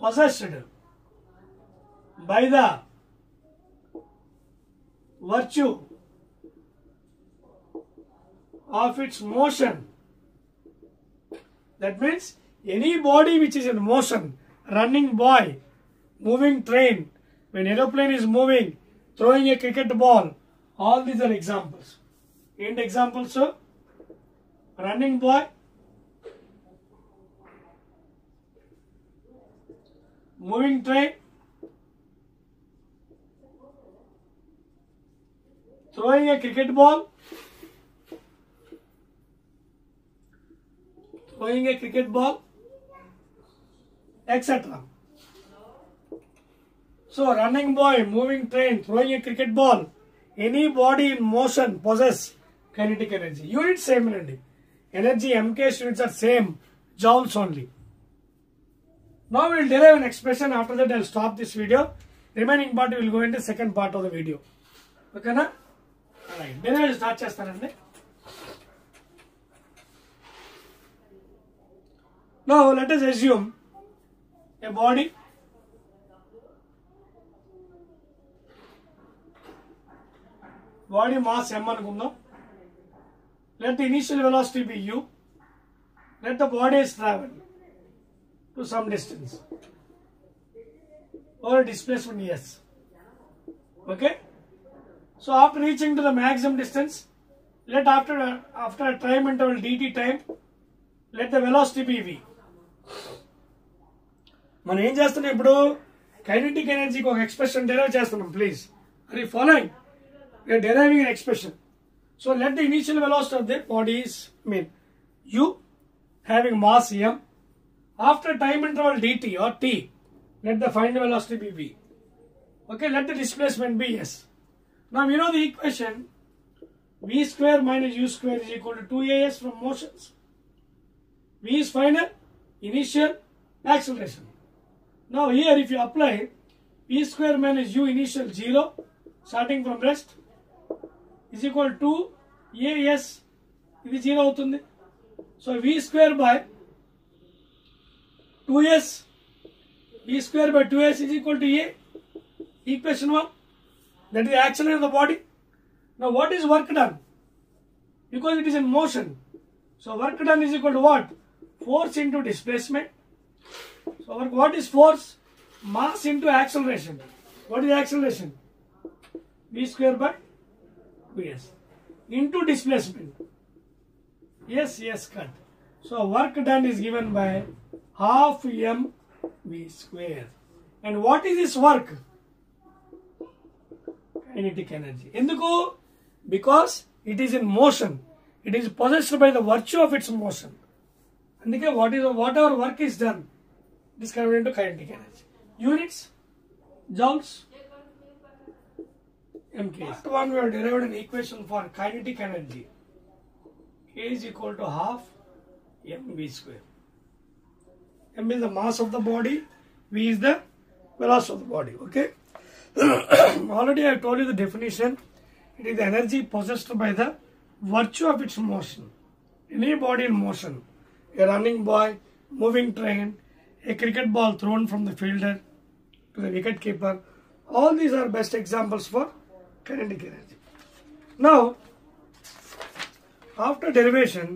Speaker 1: possessed by the virtue of its motion. That means any body which is in motion, running boy, moving train, when aeroplane is moving, throwing a cricket ball, all these are examples. And examples, so running boy, moving train, throwing a cricket ball, etc. So running boy, moving train, throwing a cricket ball, any body in motion possess kinetic energy. Units same energy. Energy MK units are same, joules only. Now we will derive an expression. After that I will stop this video. Remaining part we will go into second part of the video. Okay na? Alright. Derive start chestarandi. Now let us assume a body mass m anukundam. Let the initial velocity be u. Let the body is travel to some distance or displacement s. Okay, so after reaching to the maximum distance, let after a time interval dt time, let the velocity be v. మనం ఏం చేస్తున్నాం ఇప్పుడు? Kinetic ఎనర్జీకి ఒక expression derive చేస్తున్నాం. Please, are you following? we are deriving an expression. So let the initial velocity of the body is u having mass m. After time interval dt or t, let the final velocity be v. Okay, let the displacement be s. Now you know the equation v square minus u square is equal to 2as from motions. V is final, initial, acceleration. Now here if you apply v square minus u initial 0 starting from rest is equal to as, ఇది 0 అవుతుంది. So v square by 2s, v square by 2s is equal to a. Equation 1, that is the acceleration of the body. Now what is work done? Because it is in motion, so work done is equal to what? Force into displacement. So what is force? Mass into acceleration. What is acceleration? V square by 2s into displacement. Yes, cut. So work done is given by half m v square. And what is this work? Kinetic energy. Enduku? Because it is in motion. It is possessed by the virtue of its motion. Andike whatever work is done, it is converted into kinetic energy. Units, joules, mk. Part 1 we have derived an equation for kinetic energy. K is equal to half mv square. M is the mass of the body, v is the velocity of the body. Okay. Already I have told you the definition. It is the energy possessed by the virtue of its motion. Any body in motion, a running boy, moving train, a cricket ball thrown from the fielder to the wicket keeper. All these are best examples for kinetic energy. Now, after derivation,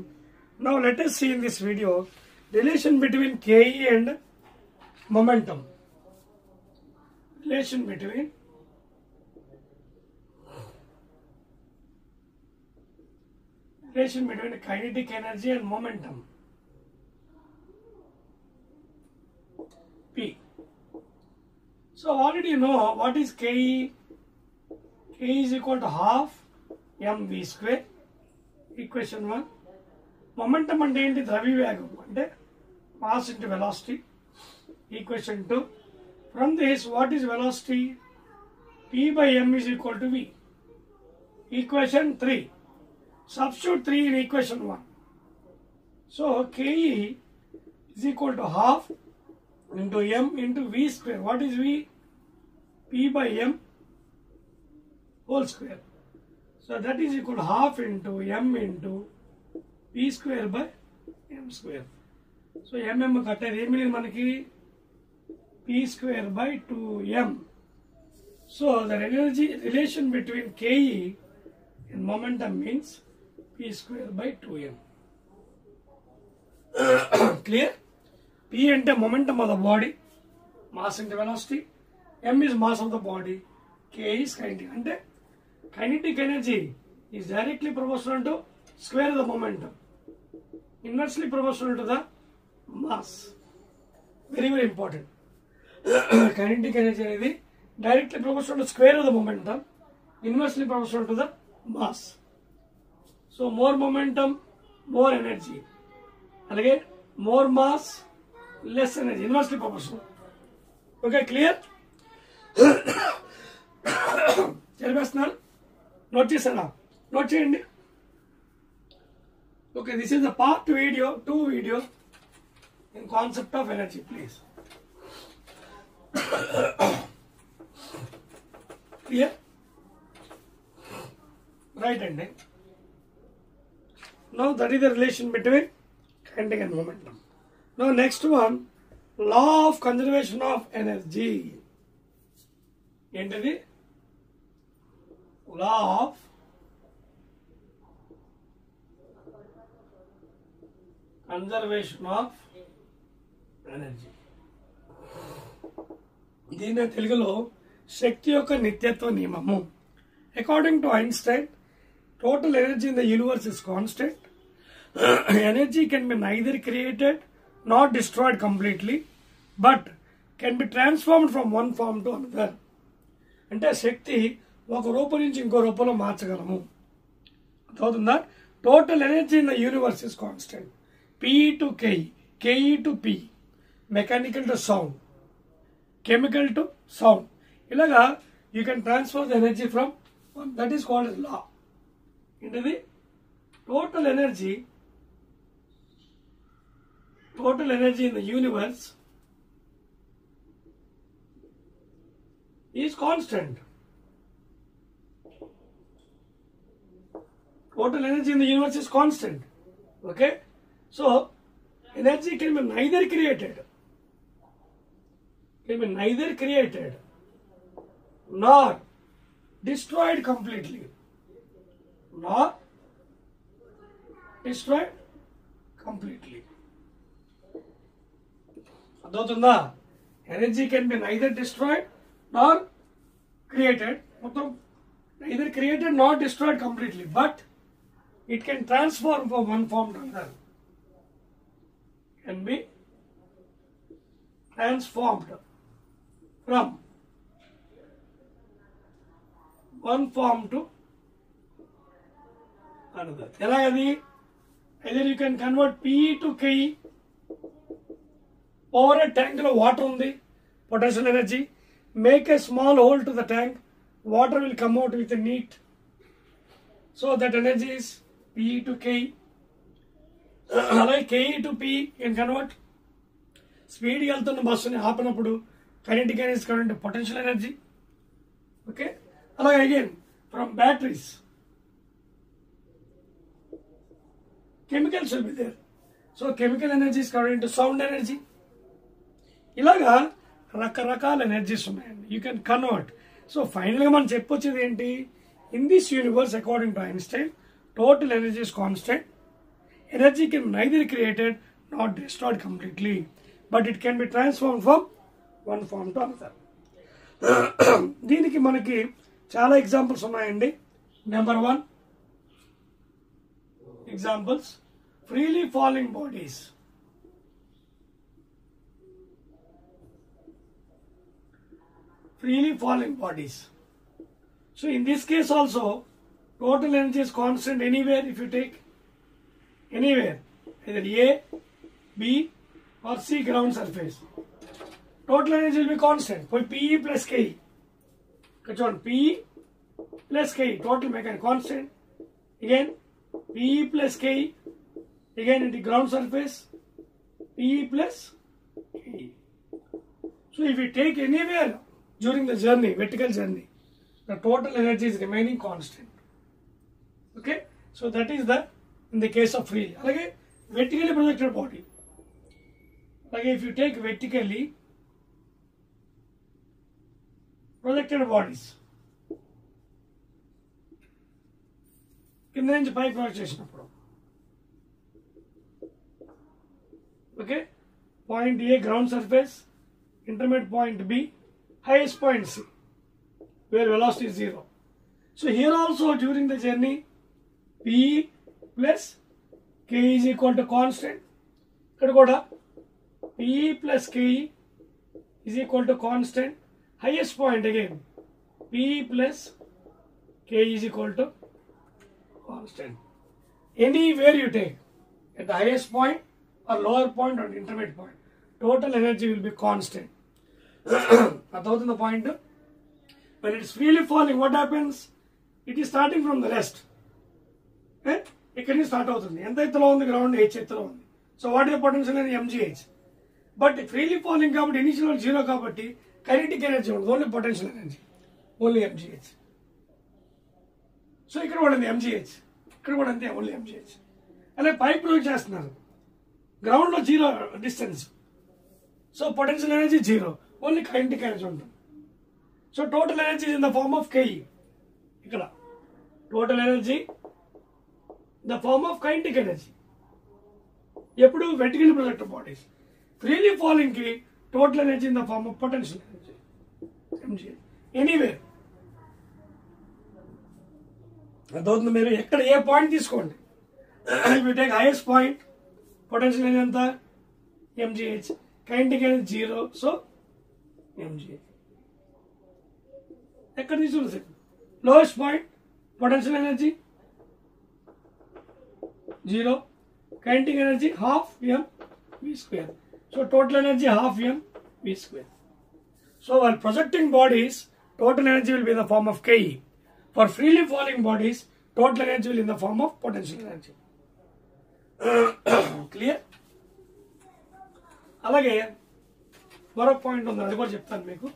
Speaker 1: now let us see in this video relation between Ke and momentum. Relation between kinetic energy and momentum. P. So already you know what is Ke. Ke is equal to half mv square. Equation 1. Momentum అంటే ఏంటి? ద్రవ్యవేగం అంటే mass into velocity. Equation 2. From this, what is velocity? P by m is equal to v. Equation 3. Substitute 3 in equation 1. So Ke is equal to half into m into v square. What is v? P by m whole square. So that is equal to half into m into p square by m square. So mm కట్టారు ఏమి లేదు మనకి p square by 2m. So the energy relation between Ke and momentum means p square by 2m. Clear? P అంటే momentum of the body, mass into velocity. M is mass of the body. K is kinetic. అంటే kinetic energy is directly proportional to square of the momentum, inversely proportional to the mass. Very very important. Kinetic energy అనేది directly proportional to square of the momentum, inversely proportional to the mass. So more momentum, more energy. అలాగే more mass, less energy, inversely proportional. Okay, clear? చదివేస్తున్నారు? Note చేశారా? Note చేయండి. Okay, this is the part 2 video in concept of energy, please. Clear? Right అండి. Now that is the relation between kinetic and momentum. Now next one, law of conservation of energy. ఏంటది? Law of conservation of energy. దీని తెలుగులో శక్తి యొక్క నిత్యత్వ నియమము. According to Einstein, total energy in the universe is constant. Energy can be neither created nor destroyed completely, but can be transformed from one form to another. అంటే శక్తి ఒక రూపం నుంచి ఇంకో రూపంలో మార్చగలము. అర్థమవుతుందా? Total energy in the universe is constant. PE to KE, KE to P, mechanical to sound, chemical to sound. ఇలాగా you can transfer the energy from that is called law. ఏంటది? Total energy in the universe is constant. Total energy in the universe is constant. Okay? So, energy can be neither created nor destroyed completely. అర్థమవుతుందా? Energy can be neither destroyed nor created, neither created nor destroyed completely, but it can transform from one form to another. Can be transformed from one form to another. Elagadi? Either you can convert PE to KE. Over a tank of water undi, potential energy. Make a small hole to the tank, water will come out with a neat. So that energy is PE to KE. Like KE to PE can convert. Speed వెళ్తున్న బస్సుని ఆపినప్పుడు kinetic energy current potential energy. Okay. అలాగే again from batteries, chemicals will be there. So chemical energy is converted into sound energy. ఇలాగా రకరకాల energies ఉన్నాయండి, you can convert. So ఫైనల్గా మనం చెప్పొచ్చేది ఏంటి, in this universe according to Einstein total energy is constant. Energy can neither created not destroyed completely, but it can be transform from one form to another. దీనికి మనకి చాలా examples ఉన్నాయండి. Number 1 examples, freely falling bodies. Freely falling bodies. So in this case also, total energy is constant anywhere. If you take anywhere, either A, B or C ground surface, total energy will be constant. For PE plus KE, PE plus KE, total mechanical constant. Again, PE plus KE, again in the ground surface, PE plus KE. So if you take anywhere during the journey, vertical journey, the total energy is remaining constant. Okay, so that is the in the case of freely. Again, vertically projected body. Like if you take vertically projected bodies, కింద నుంచి పై project చేసినప్పుడు, okay, point A ground surface, intermediate point B, highest point C, where velocity is 0. So here also during the journey, P plus K is equal to constant. Ikkada kuda P plus K is equal to constant. Highest point again, P plus K is equal to constant. Anywhere you take, at the highest point or lower point or intermediate point, total energy will be constant. About the point, when it is freely falling, what happens? It is starting from the rest. Ikkadi start అవుతుంది, ఎంత ఎత్తులో ఉంది ground, h ఎత్తులో ఉంది. So what is the potential energy, mgh. But freely falling కాబట్టి initial 0 కాబట్టి kinetic energy ఉండదు, only potential energy, only mgh. So ఇక్కడ కూడా ఉంది mgh, ఇక్కడ కూడా అంతే, ఓన్లీ mgh. అలాగే పైప్ ప్రొజెక్ట్ చేస్తున్నారు, గ్రౌండ్ లో 0 distance, so potential energy 0, only kinetic energy ఉంటుంది. So total energy in the form of KE. ఇక్కడ total energy the form of kinetic energy. ఎప్పుడు vertical projected bodies, freely falling కి total energy in the form of potential energy, mgh. Anywhere, అదవుతుంది. మీరు ఎక్కడ ఏ point తీసుకోండి, you take highest point, potential energy ఎంత, mgh, kinetic energy 0, so mgh. ఎక్కడ తీసుకున్నా sir, lowest point, potential energy 0, kinetic energy ½ mv². So total energy ½ mv². So while projecting bodies, total energy will be in the form of KE. For freely falling bodies, total energy will be in the form of potential energy. Clear? అలాగే మరొక point ఉంది, అది కూడా చెప్తాను మీకు.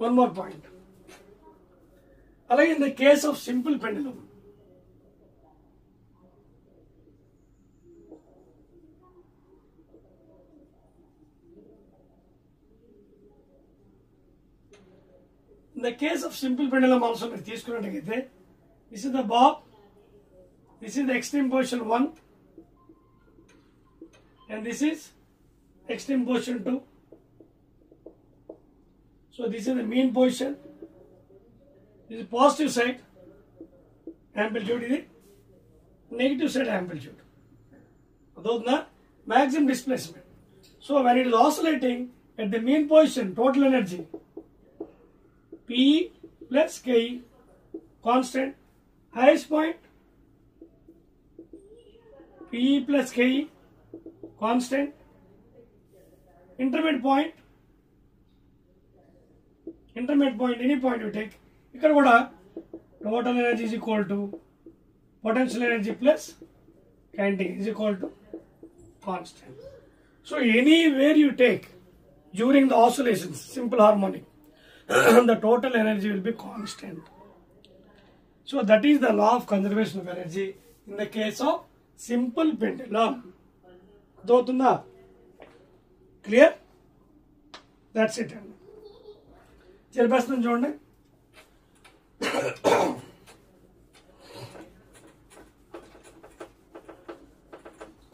Speaker 1: One more point. అలాగే in the case of simple pendulum, in the case of simple pendulum also మీరు తీసుకున్నట్లయితే, this is the bob, this is the extreme position 1 and this is extreme position 2. So this is the mean position, this is positive side amplitude, ఇది negative side amplitude. అదవుతుందా, maximum displacement. So when it is oscillating at the mean position, total energy P plus KE constant, highest point P plus KE constant, intermediate point any point you take, ఇక్కడ కూడా total energy is equal to potential energy plus canting is equal to constant. So anywhere you take during the oscillations, simple harmonic, the total energy will be constant. So that is the law of conservation of energy in the case of simple pendulum. Clear? That's it. Chairperson చూడండి.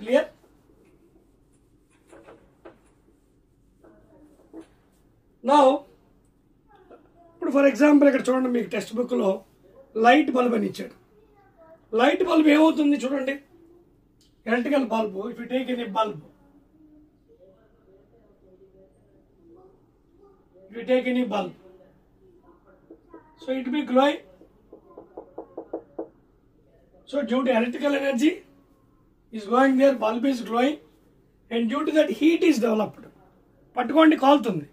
Speaker 1: Clear? Now, for example, ఇక్కడ చూడండి మీకు text book లో light bulb అని ఇచ్చాడు. Light bulb ఏమవుతుంది చూడండి, electrical bulb. If you take any bulb, so it will be glowing. So due to electrical energy is going there, bulb is glowing, and due to that heat is developed. పట్టుకోండి కాలుతుంది.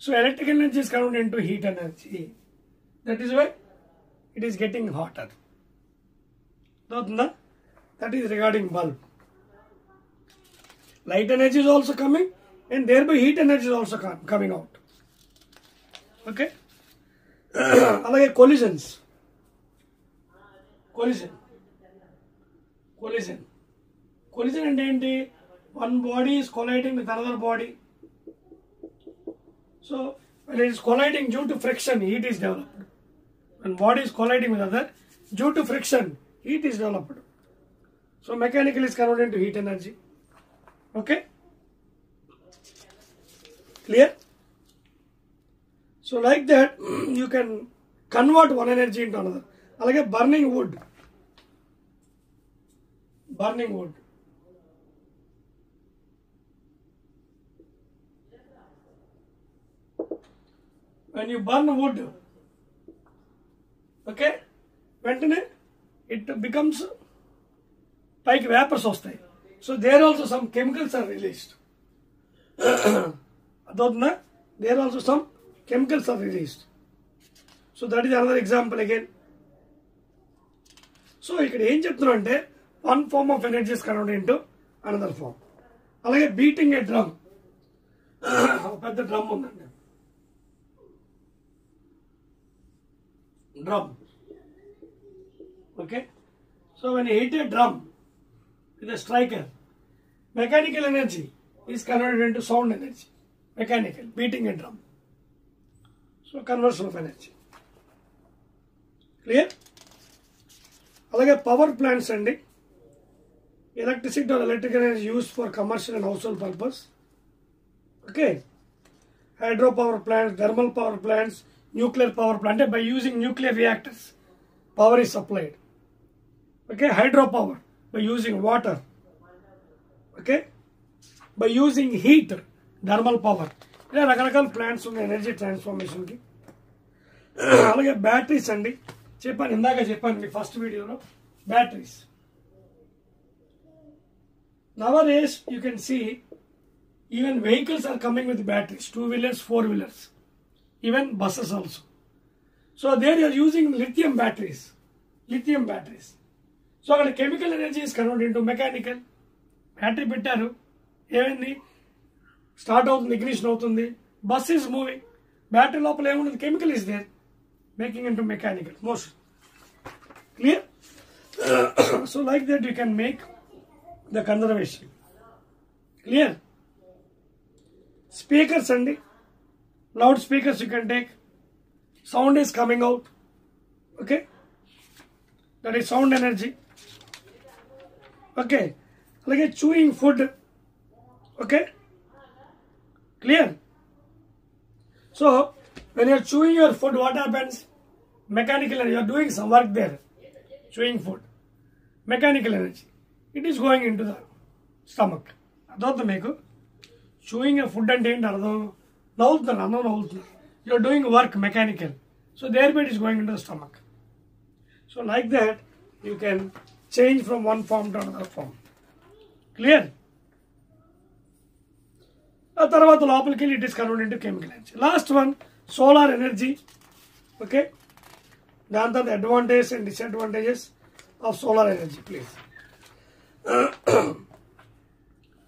Speaker 1: So electrical energy is converted into heat energy. That is why it is getting hotter. That is regarding bulb. Light energy is also coming, and thereby heat energy is also coming out. Okay. అలాగే collisions. Collision అంటే ఏంటి? One body is colliding with another body. So when it is colliding due to friction, heat is developed. When body is colliding with other, due to friction, heat is developed. So mechanical is converted into heat energy. Okay? Clear? So like that, you can convert one energy into another. Alage burning wood. When you burn wood, okay, వెంటనే it becomes పైకి vapors వస్తాయి. So there also some chemicals are released. అదవుతుందా? There also some chemicals are released. So that is another example again. So ఇక్కడ ఏం చెప్తున్నా అంటే one form of energy is converted into another form. అలాగే beating ఏ drum. పెద్ద drum ఉందండి. Drum. Okay. So when you hit a drum with a striker, mechanical energy is converted into sound energy. Mechanical, beating a drum. So conversion of energy. Clear? Alage power plants andi. Electricity or electrical energy used for commercial and household purpose. Okay. Hydropower plants, thermal power plants, nuclear power plant. By using nuclear reactors, power is supplied. Okay. Hydropower by using water. Okay. By using heat, thermal power. ఇలా రకరకాల plants ఉన్నాయి energy transformation కి. అలాగే batteries అండి. ఇందాక చెప్పాను మీ first వీడియోలో batteries. Nowadays you can see even vehicles are coming with batteries, 2-wheelers, 4-wheelers, even buses also. So there you are using lithium batteries. So అక్కడ chemical energy is converted into mechanical. Battery పెట్టారు, ఏమైంది, start అవుతుంది, ignition అవుతుంది, bus is moving, battery లోపల ఏముంటుంది, chemical is there, making into mechanical motion. Clear? So like that you can make the conservation. Clear? Speakers అండి, loud speakers you can take, sound is coming out. Okay, that is sound energy. Okay, అలాగే chewing food. Okay, clear? So when you are chewing your food, what happens? Mechanical energy. You are doing some work there, chewing food. Mechanical energy, it is going into the stomach. అర్థం మీకు? chewing a food అంటే ఏంటి అర్థం? నవ్వుతున్నారు, అన్నం నవ్వుతున్నారు. You are doing work mechanical, so thereby it is going into the stomach. So like that you can change from one form to another form. Clear? ఆ తర్వాత లోపలికి వెళ్ళి it is converted into chemical energy. Last one solar energy. Okay, దాని తర్వాత advantages and disadvantages of solar energy please.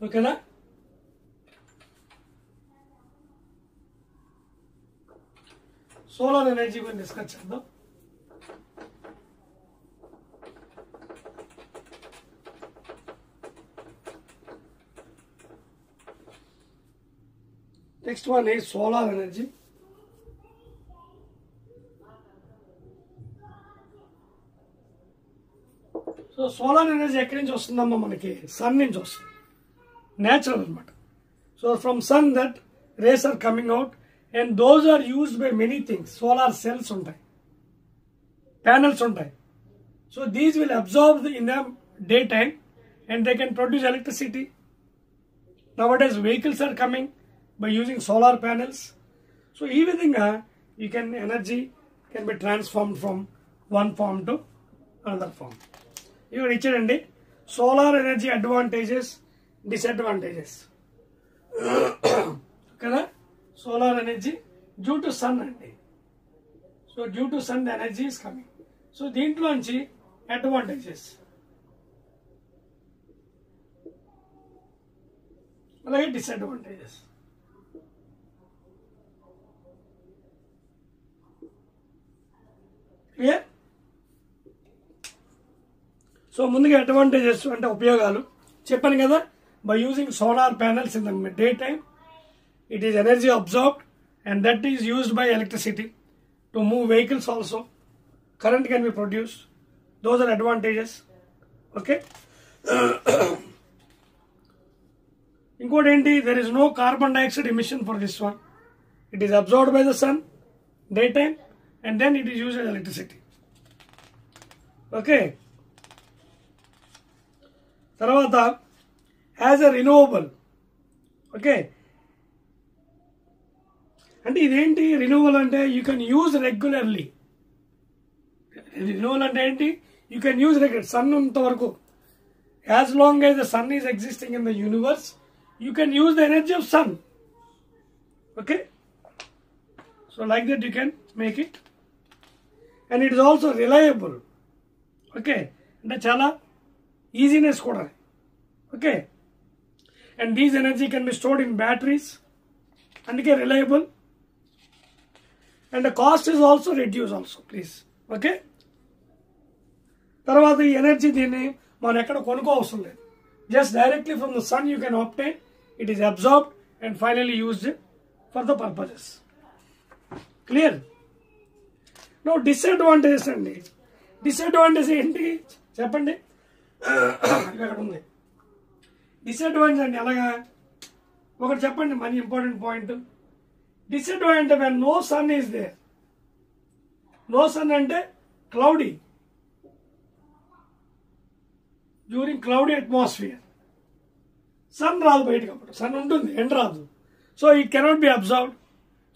Speaker 1: ఓకేనా? Solar energy గురించి discuss చేద్దాం. Next one is solar energy. So solar energy ఎక్కడి నుంచి వస్తుందమ్మా? మనకి సన్ నుంచి వస్తుంది, నేచురల్ అనమాట. So from sun that rays are coming out and those are used by many things. Solar cells ఉంటాయి, ప్యానల్స్ ఉంటాయి. So these will observe in the day time and they can produce electricity. Nowadays vehicles are coming by using solar panels. So ee vidhanga you can energy can be transformed from one form to another form. You ichadandi solar energy advantages, disadvantages. Kada solar energy due to sun andi. So due to sun the energy is coming. So deentlo nunchi advantages alage disadvantages. Clear? So ముందుగా advantages అంటే ఉపయోగాలు చెప్పాను కదా. By using solar panels in the day time it is energy absorbed and that is used by electricity to move vehicles also. Current can be produced. Those are advantages. Okay. ఇంకోటి ఏంటి? There is no carbon dioxide emission for this one. It is absorbed by the sun day time and then it is used as electricity. Okay. Tarvata as a renewable. Okay. And identi renewable ante you can use regularly. Renewable ante enti you can use regularly. Sun unnanta varaku, as long as the sun is existing in the universe, you can use the energy of sun. Okay. So like that you can make it. And it is also reliable. Okay. అంటే చాలా easiness కూడా. Okay. And these energy can be stored in batteries, అందుకే reliable. And the cost is also reduce also please. Okay. తర్వాత ఈ ఎనర్జీ దీన్ని మనం ఎక్కడ కొనుక్కోవసరం లేదు. Just directly from the sun you can obtain. It is absorbed and finally used for the purposes. Clear? No disadvantages అండి. డిసడ్వాంటేజ్ ఏంటి చెప్పండి? ఇక్కడ ఉంది డిసడ్వాంటేజ్ అండి. ఎలాగా ఒకటి చెప్పండి, money important point. Disadvantage when no sun is there. No sun అంటే cloudy, during cloudy atmosphere. Sun రాదు బయటకు, అప్పుడు సన్ ఉంటుంది, ఎండ రాదు. So it cannot be observed.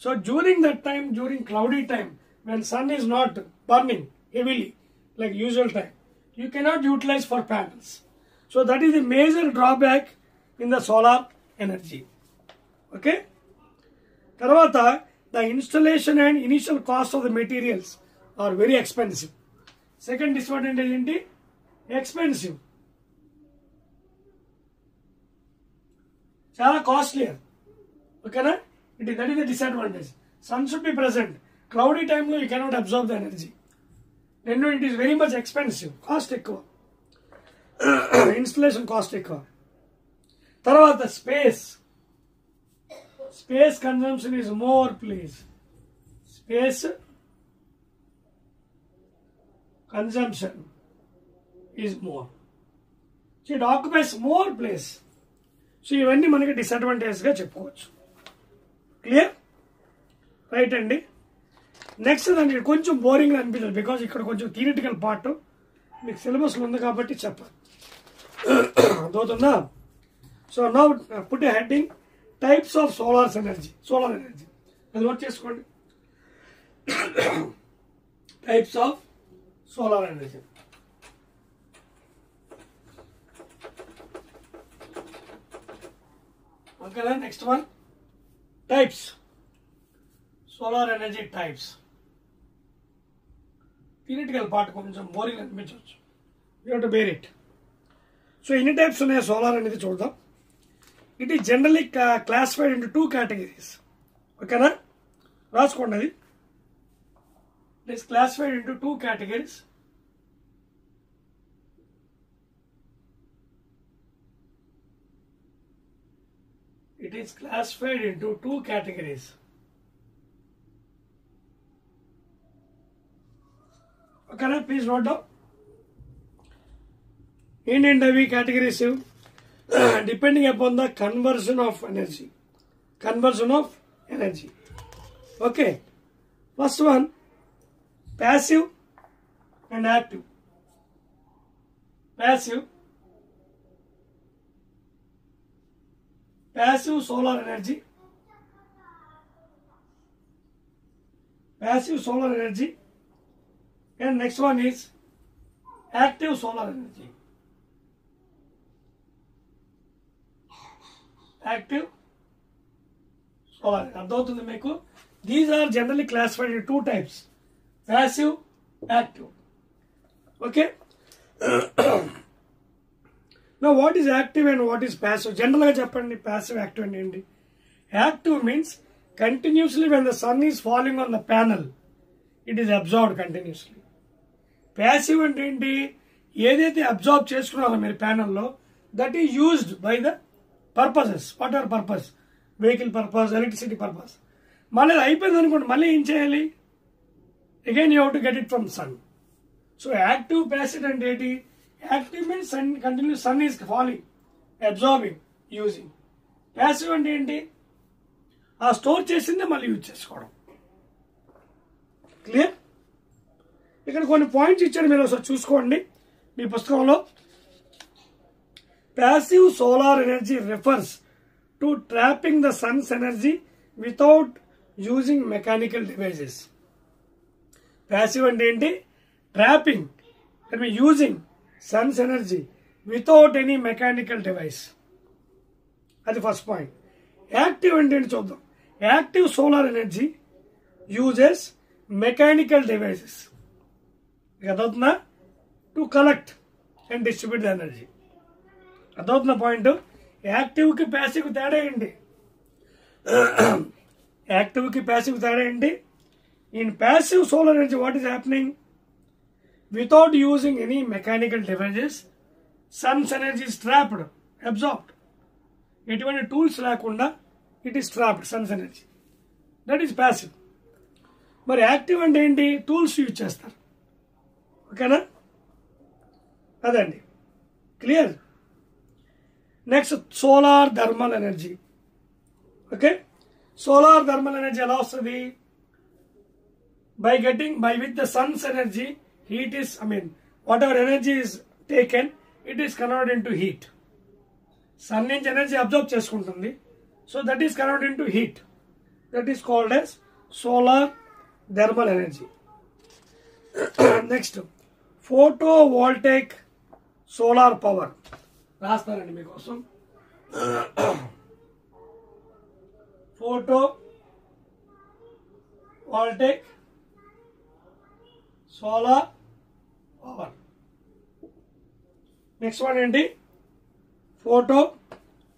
Speaker 1: So during that time, during cloudy time, when sun is not burning heavily like usual time, you cannot utilize for panels. So that is the major drawback in the solar energy. Okay. Tarvata the installation and initial cost of the materials are very expensive. Second disadvantage enti expensive, చాలా costly. ఓకేనా? that is the disadvantage. Sun should be present. Cloudy time lo you cannot absorb the energy. Then it is very much expensive, cost ఎక్కువ, installation cost ఎక్కువ. తర్వాత space consumption is more, please. Space consumption is more. So it occupies more place. So ఇవన్నీ మనకి disadvantage గా చెప్పుకోవచ్చు. Clear? Right అండి. Next దానికి కొంచెం బోరింగ్ అనిపించదు, బికాజ్ ఇక్కడ కొంచెం థియరిటికల్ పార్ట్ మీకు సిలబస్లో ఉంది కాబట్టి చెప్పాలి. అర్థమవుతుందా? So now put a heading types of solar energy. అది నోట్ చేసుకోండి. Types of solar energy. ఓకేనా? Next one types. Solar energy types. Theoretical part కొంచెం బోరింగ్ అనిపించవచ్చు. You have to bear it. So ఎన్ని టైప్స్ ఉన్నాయి సోలార్ అనేది చూద్దాం. It is generally classified into 2 categories. ఓకేనా, రాసుకోండి అది. It is classified into 2 categories. It is classified into 2 categories. Okay, please note down. In the categories, depending upon the conversion of energy. Conversion of energy. Okay. First one, passive and active. Passive solar energy. Passive solar energy. And next one is active solar energy. Active solar energy. These are generally classified into 2 types. Passive, active. Okay. Now what is active and what is passive? Generally చెప్పండి, passive, active and ఏంటి? Active means continuously when the sun is falling on the panel, it is absorbed continuously. Passive అంటే ఏంటి? ఏదైతే absorb చేసుకున్నారో మీరు ప్యానల్లో, that is used by the purposes. What are purpose? Vehicle purpose, electricity purpose. మళ్ళీ అది అయిపోయింది అనుకోండి, మళ్ళీ ఏం చేయాలి? Again you have to get it from sun. So active, passive అంటే ఏంటి? Active means sun continuous, sun is falling, absorbing, using. Passive అంటే ఏంటి? ఆ స్టోర్ చేసిందే మళ్ళీ యూజ్ చేసుకోవడం. క్లియర్? ఇక్కడ కొన్ని పాయింట్స్ ఇచ్చాడు, మీరు ఒకసారి చూసుకోండి మీ పుస్తకంలో. Passive solar energy refers to trapping the sun's energy without using mechanical devices. Passive అంటే ఏంటి? Trapping, that means using sun's energy without any mechanical device. That's the first point. Active అంటే చూద్దాం. Active solar energy uses mechanical devices. అదవుతుందా? To collect and distribute the energy. అదవుతున్న point. యాక్టివ్కి ప్యాసివ్కి తేడా ఏంటి? యాక్టివ్కి ప్యాసివ్కి తేడా ఏంటి? In passive solar energy, what is happening? Without using any mechanical devices, sun's energy is trapped, absorbed. ఎటువంటి టూల్స్ లేకుండా it is trapped Sons energy. That is passive. మరి యాక్టివ్ అంటే ఏంటి? టూల్స్ యూజ్ చేస్తారు. ఓకేనా, అదండి. Clear? Next solar thermal energy. Okay, solar thermal energy ఎలా వస్తుంది? by with the sun's energy, heat is, whatever energy is taken, it is converted into heat. Sun నుంచి energy observe చేసుకుంటుంది. So that is converted into heat. That is called as solar thermal energy. Next, photovoltaic solar power. రాస్తానండి మీకోసం. Photovoltaic solar power. Next one ఏంటి? Photo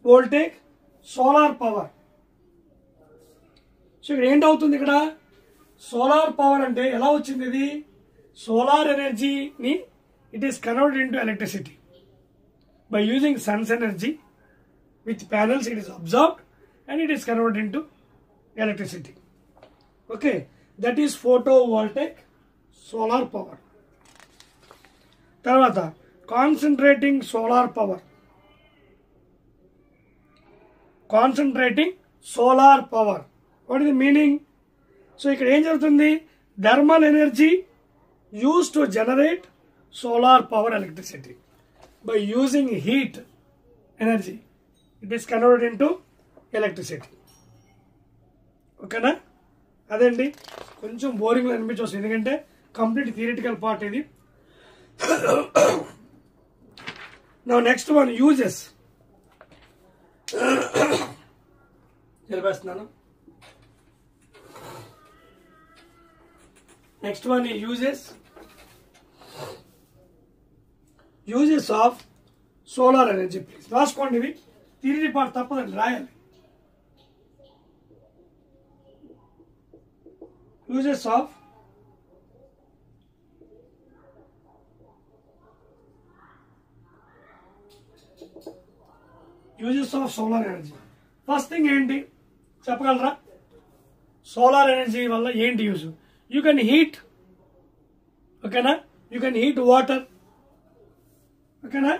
Speaker 1: వోల్టైక్ solar power. So ఇక్కడ ఏంటవుతుంది? ఇక్కడ solar power అంటే ఎలా వచ్చింది? ఇది సోలార్ ఎనర్జీని it is converted into electricity by using sun's energy with panels. It is observed and it is converted into electricity. Okay, that is photovoltaic solar power. తర్వాత concentrating solar power. Concentrating solar power, what is the meaning? So ఇక్కడ ఏం జరుగుతుంది? Thermal energy use to generate solar power electricity by using heat energy. It is converted into electricity. ఓకేనా, అదండి. కొంచెం boring అనిపించవచ్చు, ఎందుకంటే complete theoretical part ఇది. Now next one, uses. Next one is uses. Uses of solar energy. Please రాసుకోండి, ఇవి theory part తప్పదండి, రాయాలి. Uses of solar energy. First thing ఏంటి చెప్పగలరా? సోలార్ ఎనర్జీ వల్ల ఏంటి యూజ్? యూ కెన్ హీట్, ఓకేనా? యూ కెన్ హీట్ వాటర్, ఓకేనా?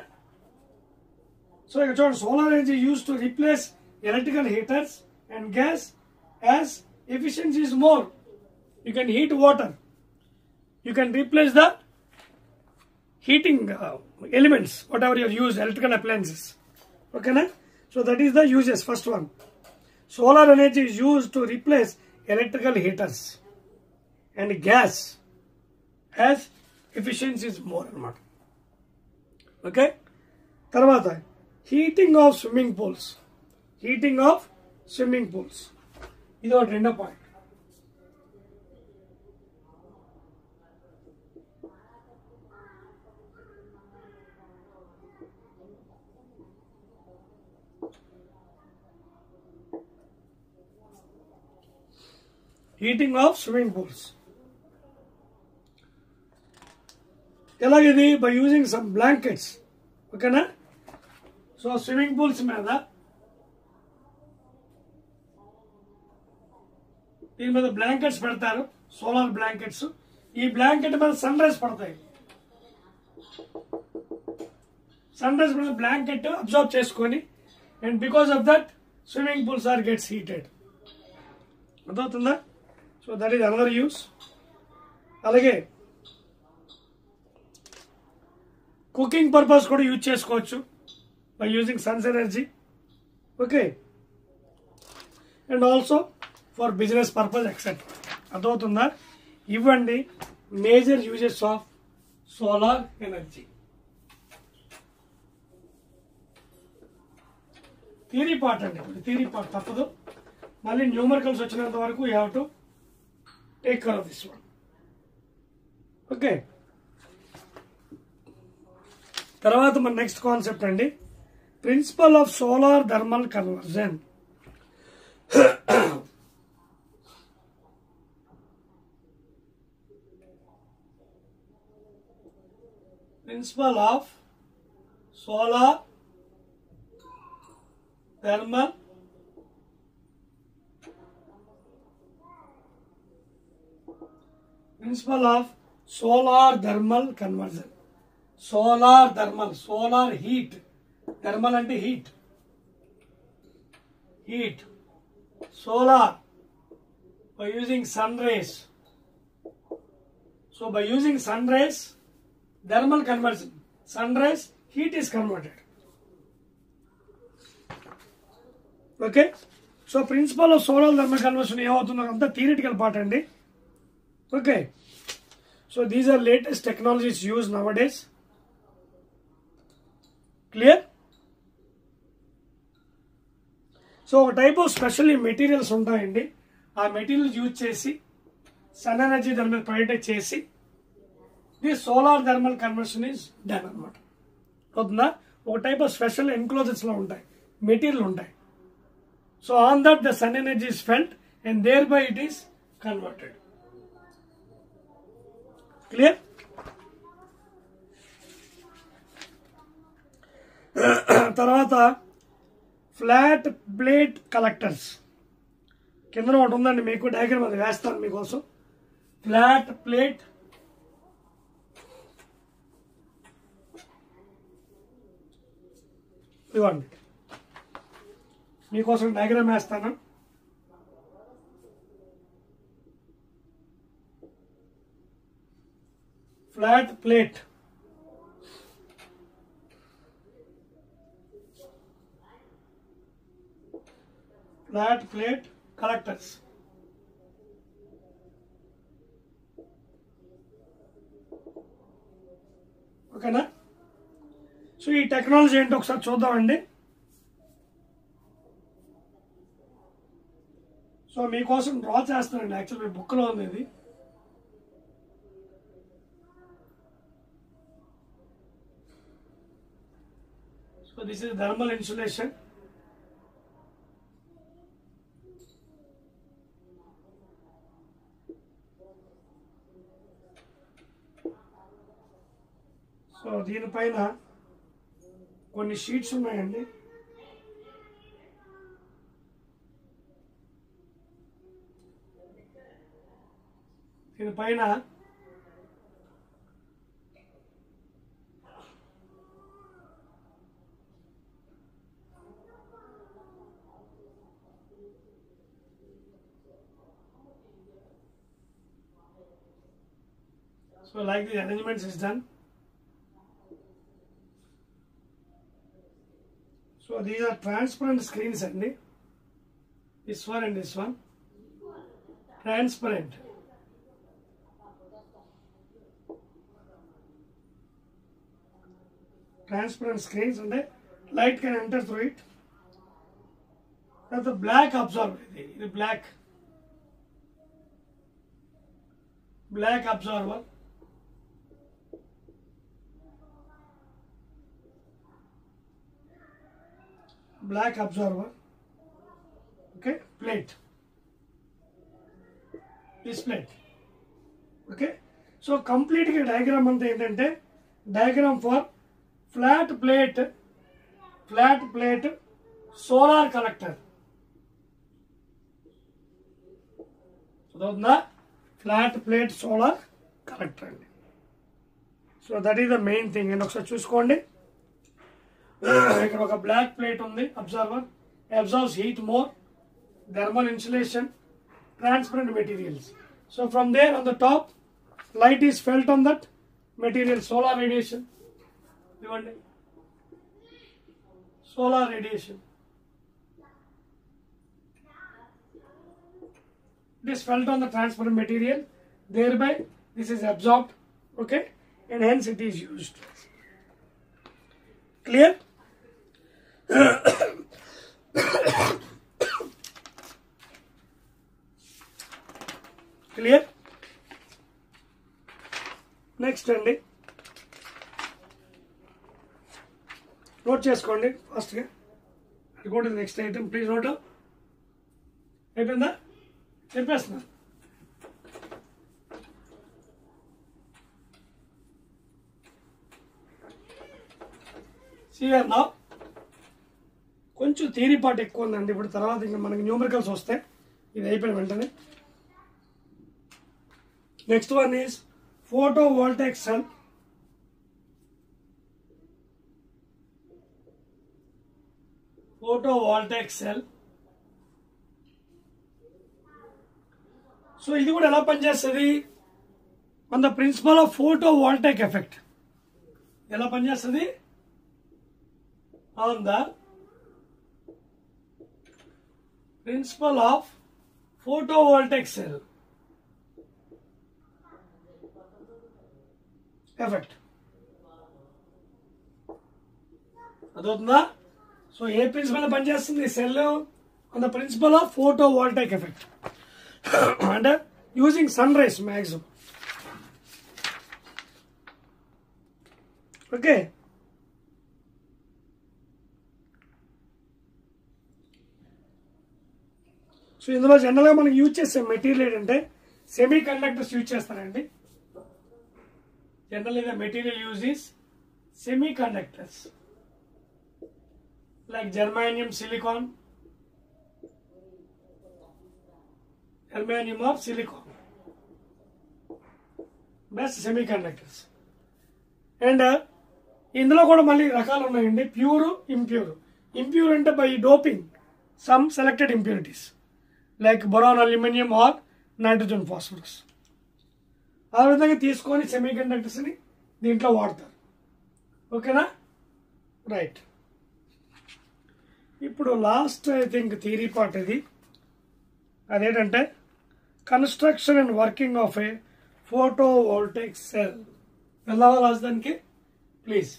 Speaker 1: సో ఇక్కడ చూడండి, solar energy use to replace electrical heaters and gas as efficiency is more. You can heat water. You can replace the heating elements, whatever you use, electrical appliances. Okay, na? So that is the uses. First one, solar energy is used to replace electrical heaters and gas as efficiency is more. Okay. Tarvata, heating of swimming pools. Heating of swimming pools. This is the point. Heating of swimming pools. Elagidi by using some blankets. Okay na? So swimming pools మీద దీని మీద blankets పెడతారు, solar blankets. ఈ blanket మీద sun rays పడతాయి. Sun rays మీద blanket observe చేసుకొని, and because of that swimming pools are gets heated. అర్థమవుతుందా? So that is another use. అలాగే కుకింగ్ పర్పస్ కూడా యూజ్ చేసుకోవచ్చు by using sun's energy. Okay, and also for business purpose etcetera. అర్థమవుతుందా? ఇవ్వండి major uses of solar energy. Theory part అండి, theory part తప్పదు. మళ్ళీ numericals వచ్చినంత వరకు you have to take care of this one. Okay, తర్వాత మన నెక్స్ట్ కాన్సెప్ట్ అండి, principle of solar thermal conversion. Principle of solar thermal principle of solar thermal conversion. Solar thermal, solar heat, thermal అంటే heat, heat solar by using sun rays. So by using sun rays, thermal conversion, sun rays heat is converted. Okay, so principle of solar thermal conversion ఏమవుతుందో అంతా theoretical part అండి. Okay, so these are latest technologies used nowadays. Clear? So ఒక type of special materials ఉంటాయండి. ఆ material use చేసి sun energy దాని మీద project చేసి the solar thermal conversion is done అనమాట. అవుతుందా? ఒక టైప్ ఆఫ్ స్పెషల్ ఎన్క్లోజర్స్ లో ఉంటాయి, మెటీరియల్ ఉంటాయి. So on that the sun energy is felt and there by it is converted. Clear? తర్వాత ఫ్లాట్ ప్లేట్ కలెక్టర్స్. కింద ఒకటి ఉందండి, మీకు డయాగ్రామ్ అది వేస్తాను మీకోసం. ఫ్లాట్ ప్లేట్ ఇవ్వండి, మీకోసం డయాగ్రామ్ వేస్తాను. Flat plate, flat plate collectors. ఓకేనా? సో ఈ టెక్నాలజీ ఏంటో ఒకసారి చూద్దామండి. సో మీకోసం డ్రా చేస్తానండి, యాక్చువల్ మీ బుక్లో ఉంది ఇది. So this is thermal insulation. So దీనిపైన కొన్ని షీట్స్ ఉన్నాయండి. దీనిపైన so like the arrangements is done. So these are transparent screens అండి. This one and this one transparent. Transparent screens and light can enter through it. That's the black absorber. The black absorber. Black absorber. Okay, plate. This plate. Okay, so complete diagram ante entante diagram for flat plate solar collector. So the flat plate solar collector. So that is the main thing. And ఒకసారి చూసుకోండి. ఇక్కడ ఒక black plate ఉంది. Observer observes heat more, thermal insulation, transparent materials. So from there on the top light is felt on that material. Solar radiation ఇవ్వండి. Solar radiation it is felt on the transparent material, thereby this is absorbed, okay, and hence it is used. Clear? Clear? Next అండి, note చేసుకోండి ఫాస్ట్గా. go to the next item, please note down. అయిపోయిందా? చెప్పేస్తున్నా. See here now. కొంచెం theory part ఎక్కువ ఉందండి. ఇప్పుడు తర్వాత ఇంకా మనకి న్యూమరికల్స్ వస్తాయి. ఇది అయిపోయిన వెంటనే next one is photo voltaic cell. Photo voltaic cell. So ఇది కూడా ఎలా పనిచేస్తుంది? On the principle of photo voltaic effect. ఎలా పనిచేస్తుంది? On the principle of photo voltaic cell effect. అదవుతుందా? సో ఏ ప్రిన్సిపల్ పనిచేస్తుంది cell? On the principle of photo voltaic effect. అంటే using sun rays maximum. Okay, so ఇందులో జనరల్గా మనం use చేసే మెటీరియల్ ఏంటంటే సెమీ కండక్టర్స్ యూజ్ చేస్తారండి. Generally the material use is semiconductors like germanium, silicon, germanium or silicon, best semiconductors. And ఇందులో కూడా మళ్ళీ రకాలు ఉన్నాయండి, ప్యూర్, ఇంప్యూర్. ఇంప్యూర్ అంటే by doping some selected impurities like boron, aluminium or nitrogen, phosphorus. ఆ విధంగా తీసుకొని సెమీ కండక్టర్స్ని దీంట్లో వాడతారు. ఓకేనా? రైట్. ఇప్పుడు last I think theory part ఇది. అదేంటంటే construction and working of a photo voltaic cell. వెళ్ళావా రాజధానికి please.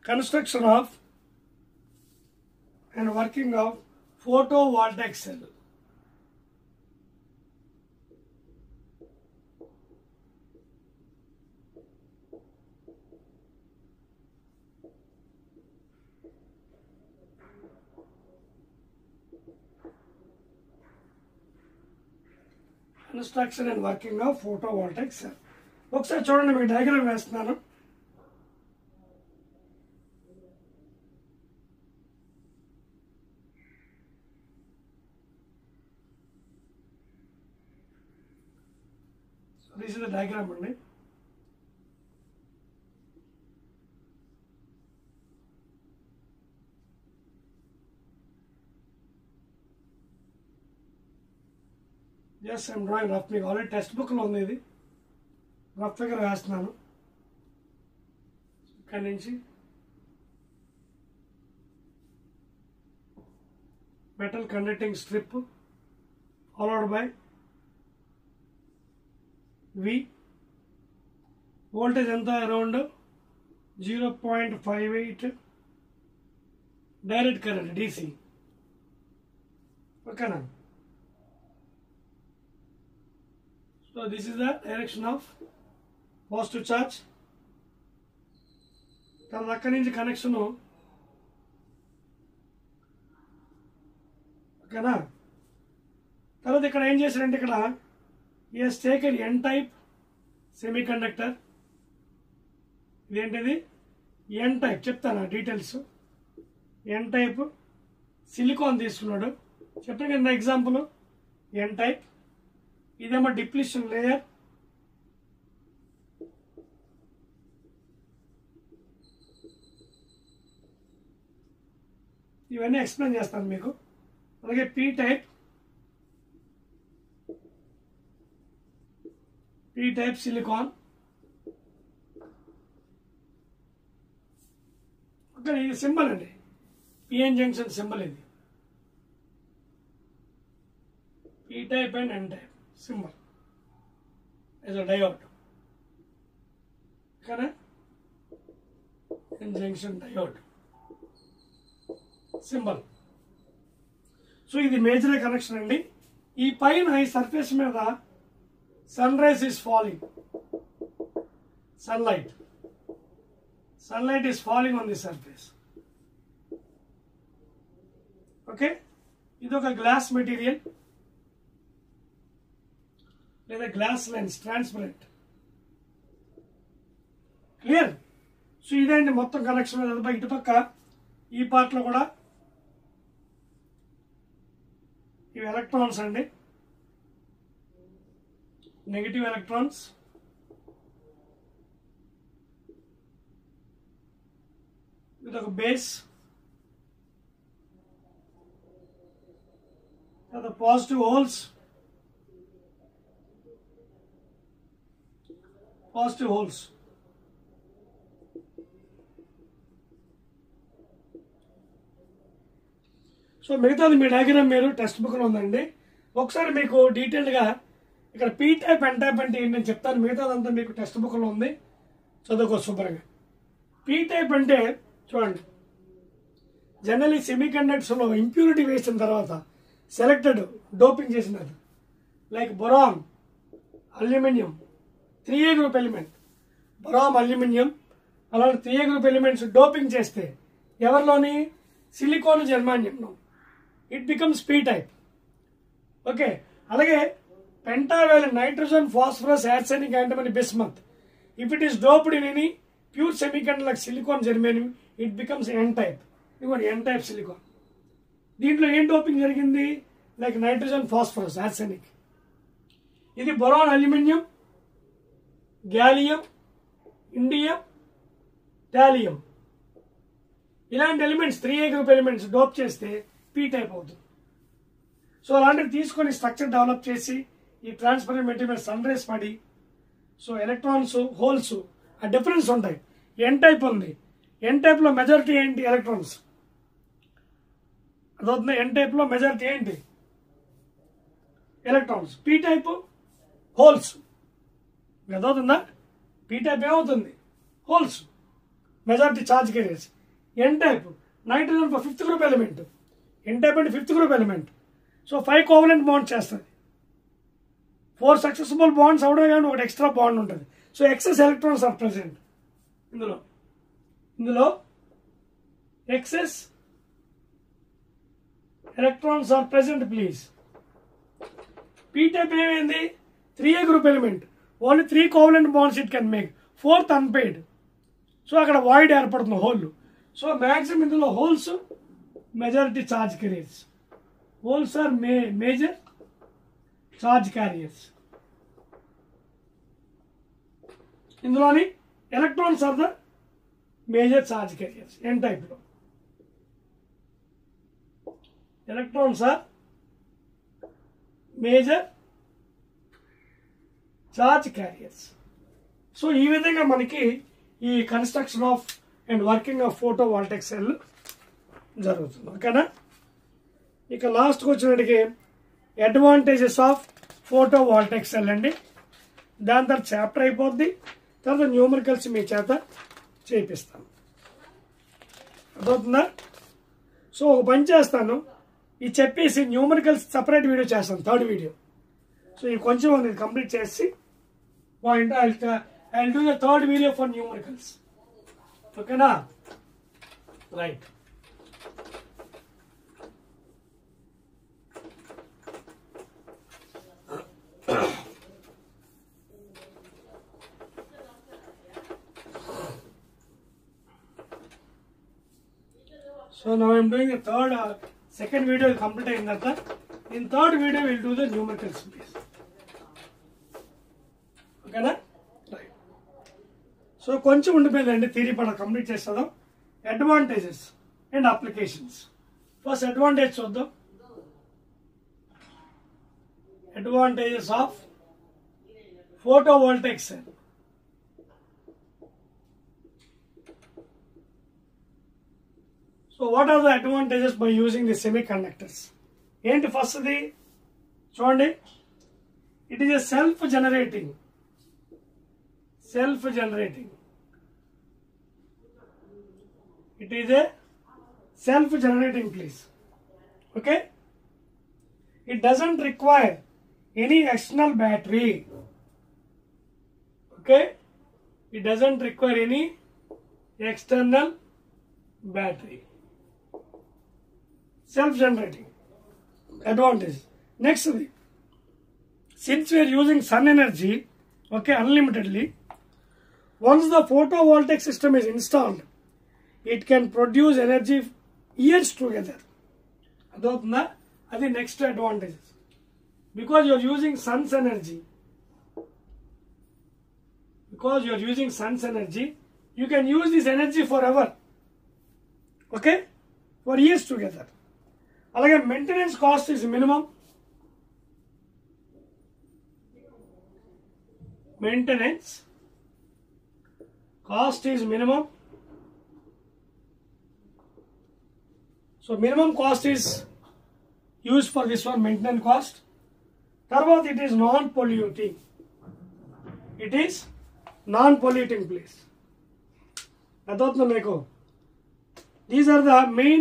Speaker 1: Construction of and working of photo voltaic cell. Construction and working of photovoltaic cell. ఒకసారి చూడండి, మీకు డయాగ్రామ్ వేస్తున్నాను. So this is the diagram అండి. As I'm drawing rough. మీకు already text బుక్లో ఉంది, ఇది రఫ్ ఫిగర్ వేస్తున్నాను. ఇక్కడి నుంచి metal conducting strip followed by V. Voltage ఎంత? Around 0.58 direct current DC. ఓకేనా? So this is the direction of positive charge. తర్వాత అక్కడి నుంచి కనెక్షన్. ఓకేనా? తర్వాత ఇక్కడ ఏం చేశారంటే, ఇక్కడ as taken N type semiconductor. ఇదేంటిది? N type. చెప్తాను డీటెయిల్స్. N టైప్ సిలికాన్ తీసుకున్నాడు. చెప్పాను కదా ఎగ్జాంపుల్. N type. ఇదేమో డిప్లీషన్ లేయర్. ఇవన్నీ ఎక్స్ప్లెయిన్ చేస్తాను మీకు. అలాగే P టైప్ సిలికాన్. ఓకే, ఇది సింబల్ అండి, PN జంక్షన్ సింబల్ ఇది. P type and N type symbol as a diode. Okay, N junction diode symbol. So ఇది మేజర్ కనెక్షన్ అండి. ఈ పైన ఈ సర్ఫేస్ మీద sun rise is falling. Sunlight is falling on the surface. Okay, ఇది ఒక glass material లేదా glass lens, transparent. Clear? So ఇదేంటి మొత్తం కనెక్షన్. ఇటుపక్క ఈ పార్ట్లో కూడా ఇవి ఎలక్ట్రాన్స్ అండి, నెగటివ్ ఎలక్ట్రాన్స్. ఇది ఒక బేస్. తర్వాత పాజిటివ్ హోల్స్. సో మిగతాది మీ డయాగ్రామ్ మీరు టెక్స్ట్ బుక్లో ఉందండి. ఒకసారి మీకు డీటెయిల్డ్గా ఇక్కడ P టైప్ N టైప్ అంటే ఏంటి నేను చెప్తాను. మిగతాదంతా మీకు టెక్స్ట్ బుక్లో ఉంది, చదువుకో శుభ్రంగా. P టైప్ అంటే చూడండి, జనరల్లీ సెమీ కండక్టర్స్లో ఇంప్యూరిటీ వేసిన తర్వాత సెలెక్టెడ్ డోపింగ్ చేసినది, like boron, aluminium, 3A group element, boron, aluminium, అలాంటి 3A గ్రూప్ ఎలిమెంట్స్ డోపింగ్ చేస్తే ఎవరిలోని? సిలికాన్, జర్మానియంలో. It becomes P type. Okay, అలాగే pentavalent nitrogen, phosphorus, arsenic, antimony, bismuth. If it is doped in any pure semiconductor like silicon, germanium, it becomes N type. ఇదిగోండి N type silicon. దీంట్లో ఏం doping జరిగింది? Like nitrogen, phosphorus, arsenic. ఇది boron, aluminium, gallium, indium, thallium. ఇలాంటి elements 3A group elements dope చేస్తే P type అవుతుంది. So అలాంటివి తీసుకొని స్ట్రక్చర్ డెవలప్ చేసి ఈ ట్రాన్స్పరెంట్ మెటీరియల్ సన్ రేస్ పడి, సో ఎలక్ట్రాన్స్, హోల్స్ ఆ డిఫరెన్స్ ఉంటాయి. N టైప్ ఉంది. N టైప్లో మెజారిటీ ఏంటి? ఎలక్ట్రాన్స్. అదవుతుంది. N టైప్లో మెజారిటీ ఏంటి? ఎలక్ట్రాన్స్. P type holes. అదవుతుందా? P టైప్ ఏమవుతుంది? Holes, majority charge carriers. N type nitrogen 5th group element. N type అంటే 5th group element. So 5 covalent bonds చేస్తుంది. 4 సక్సెస్ఫుల్ బాండ్స్ అవడం కానీ ఒకటి ఎక్స్ట్రా బాండ్ ఉంటుంది. So excess electrons are present ఇందులో excess electrons are present please. P type ఏమైంది? 3A group element. Only 3 covalent bonds it can make. 4th unpaired. So అక్కడ void ఏర్పడుతుంది hole. So maximum ఇందులో holes majority charge carriers. Holes are major charge carriers. ఇందులోని electrons are the major charge carriers. N type లో. Electrons are major charge carriers. So ఈ విధంగా మనకి ఈ construction of and working of photovoltaic cell జరుగుతుంది. ఓకేనా? ఇక లాస్ట్కి వచ్చినట్టుకి అడ్వాంటేజెస్ ఆఫ్ ఫోటోవాల్టైక్ సెల్ అండి. దాని తర్వాత చాప్టర్ అయిపోద్ది. తర్వాత న్యూమరికల్స్ మీ చేత చేపిస్తాను. అర్థమవుతుందా? సో ఒక పని చేస్తాను, ఇది చెప్పేసి న్యూమరికల్స్ సపరేట్ వీడియో చేస్తాను, 3rd వీడియో. సో ఇది కొంచెం నేను కంప్లీట్ చేసి I'll do the 3rd video for numericals. Okay na? Right. So now I'm doing the second video will complete in that. In 3rd video we'll do the numericals please. Okay na? So కొంచెం ఉండిపోయిందండి, theory పడ complete చేస్తాం. Advantages and applications. First advantage చూద్దాం. Advantages of photovoltaic cell. So what are the advantages by using the semi conductors? ఏంటి ఫస్ట్ది చూడండి. It is a self generating it is a self-generating please. Okay, it doesn't require any external battery. Okay, it doesn't require any external battery. Self-generating advantage. Next, since we are using sun energy, okay, unlimitedly, once the photovoltaic system is installed, it can produce energy years together. That's the next advantage. Because you are using sun's energy. You can use this energy forever. Okay? For years together. Again, maintenance cost is minimum. Maintenance cost is minimum. So minimum cost is used for this one, maintenance cost. Tarvat, it is non-polluting. It is non-polluting place. These are the main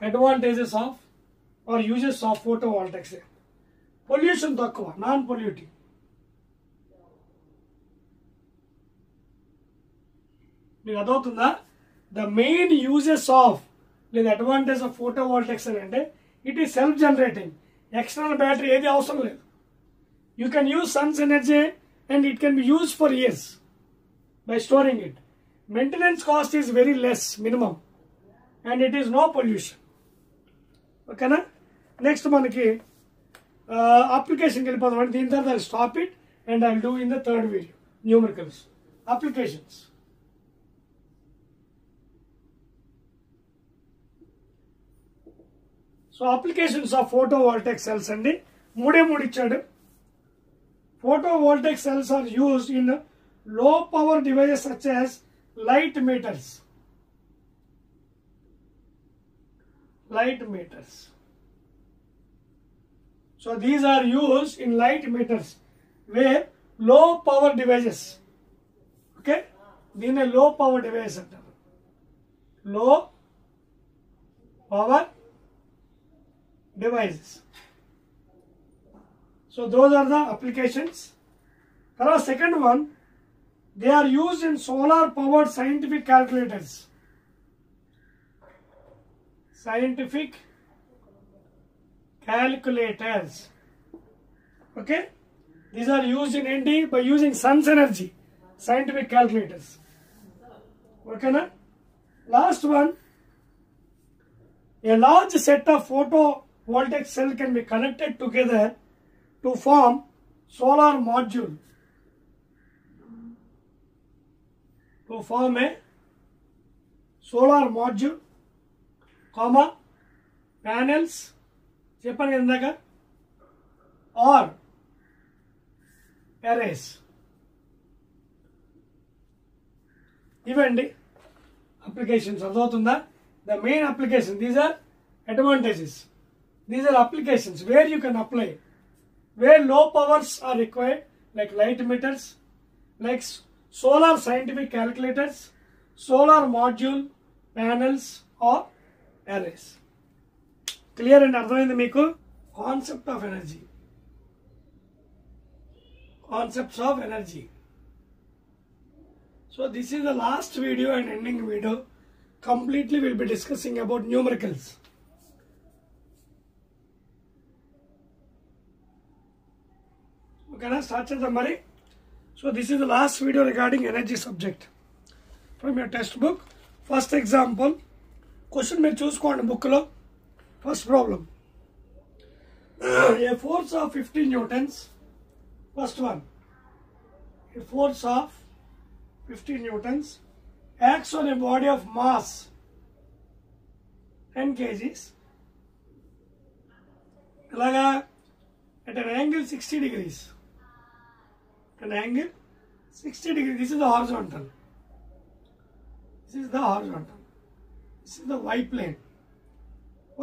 Speaker 1: advantages of or uses of photovoltaic cell. Pollution takkuva, non-polluting. The main uses of the advantage of photovoltaic cell ante, it is self-generating. External battery ఏది అవసరం లేదు. You can use sun's energy and it can be used for years by storing it. Maintenance cost is very less, minimum, and it is no pollution. Okay na? Next manaki application ki velipodam. Deen tarvata I'll stop it and I'll do in the 3rd video numericals. Applications. So applications of photovoltaic cells andi మూడే ఇచ్చాడు. Photovoltaic cells are used in low power devices such as light meters. So these are used in light meters where low power devices. Okay, దీన్ని low power device అంటారు. Low power devices. So those are the applications. Now second one, they are used in solar powered scientific calculators. Okay, These are used in ND by using sun's energy, scientific calculators. Okay, na? Last one. A large set of photovoltaic cells can be connected together to form solar module. To form a solar module, comma, panels, చెప్పాను ఇందాక, or arrays. ఇవండి applications. అర్థమవుతుందా? The main application, these are advantages. These are applications where you can apply, where low powers are required, like light emitters, like solar scientific calculators, solar module, panels or arrays. Clear and అర్థమైంది మీకు? Concept of energy. Concepts of energy. So this is the last video and ending video. Completely we'll be discussing about numericals. Okay, start చేద్దాం మరి. So this is the last video regarding energy subject from your textbook. First example, question మీరు చూసుకోండి book లో. First problem. A force of 15 newtons. First one. A force of 15 newtons acts on a body of mass 10 kgs. Alaga at an angle 60 degrees. An angle 60 degrees. This is the horizontal. This is the horizontal. This is the y plane.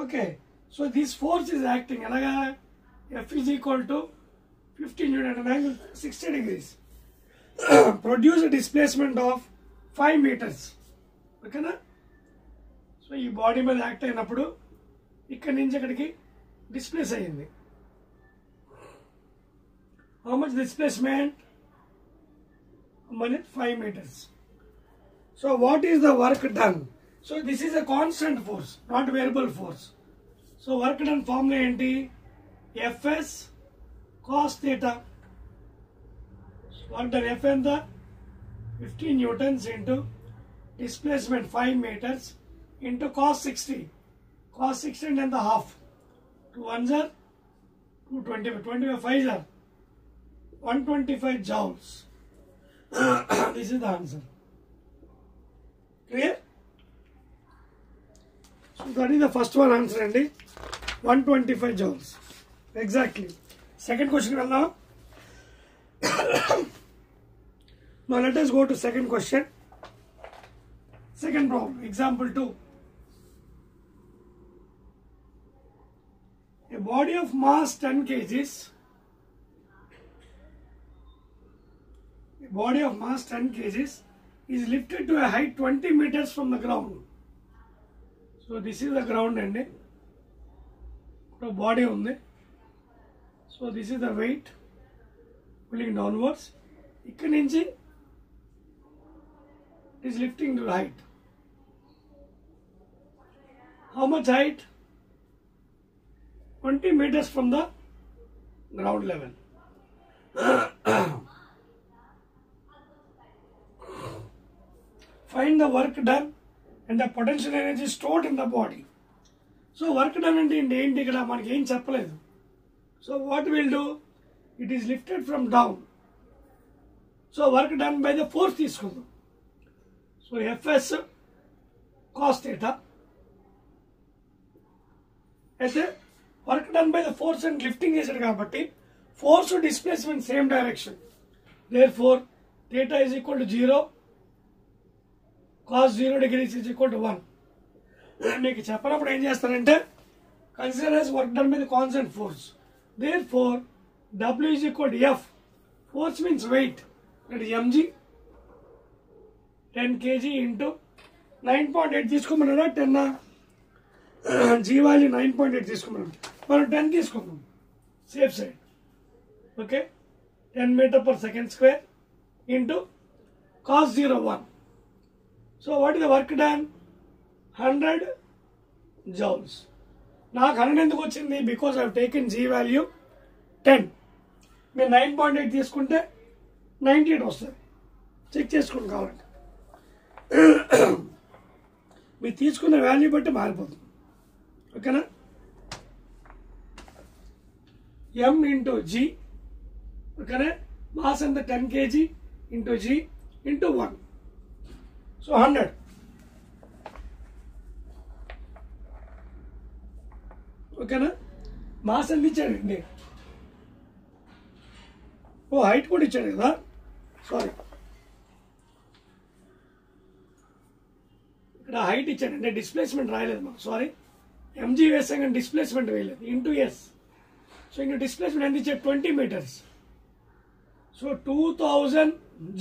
Speaker 1: Okay. So this force is acting. Alaga F is equal to 15 newton at an angle 60 degrees. Produce a displacement of 5 meters. Okay na? So ఈ body మీద act అయినప్పుడు ఇక్కడి నుంచి ఇక్కడికి displays అయ్యింది. How much displacement? 5 meters. So what is the work done? So this is a constant force, not variable force. So work done formula ఏంటి? Fs cos theta. Work done F ఎంత? 15 newtons into displacement 5 meters into cos 60. Cos 60 and the half. 2 ones are 225. 25 5s are 125 joules. This is the answer. Clear? So that is the first one answer అండి. 125 joules. Exactly. Second question వెళ్దాం. Now let us go to second question. Second problem, example 2. A body of mass 10 kgs. A body of mass 10 kgs is lifted to a height 20 meters from the ground. So this is the ground and the body ఉంది. So this is the weight pulling downwards. ikkadi nunchi is lifting to height. How much height? 20 meters from the ground level. Find the work done and the potential energy stored in the body. So work done ante enti ikkada manaki em cheppaledu. So what we'll do? It is lifted from down. So work done by the force తీసుకుందాం. So Fs cos theta. అయితే work done by the force and lifting చేశాడు కాబట్టి force displacement same direction. Therefore theta is equal to 0. Cos 0 degrees is equal to 1. మీకు చెప్పినప్పుడు ఏం చేస్తానంటే consider as work done by the constant force. Therefore W is equal to F. Force means weight. That is mg. 10 kg into 9.8 తీసుకోమన్నారా 10 G value 9.8 తీసుకోమన్నాం. మనం 10 తీసుకుందాం safe side. Okay 10 meter per second square into cos 0 1. So what is the work done? 100 joules. నాకు 100 ఎందుకు వచ్చింది? Because I have taken G value 10. మీరు 9.8 తీసుకుంటే 98 వస్తుంది. Check చేసుకోండి కావాలంటే. మీరు తీసుకున్న వాల్యూ బట్టి మారిపోతుంది. ఓకేనా? M into G. ఓకేనా? మాస్ ఎంత 10 kg into G into 1. So 100. ఓకేనా? మాస్ ఎంత ఇచ్చాడండి? ఓ హైట్ కూడా ఇచ్చాడు కదా, సారీ, ఇక్కడ హైట్ ఇచ్చాడంటే డిస్ప్లేస్మెంట్ రాయలేదు మాకు, సారీ. ఎంజీ వేసాం కానీ డిస్ప్లేస్మెంట్ వేయలేదు. Into S. సో ఇంక డిస్ప్లేస్మెంట్ ఎంత ఇచ్చాడు? 20 meters. So 2000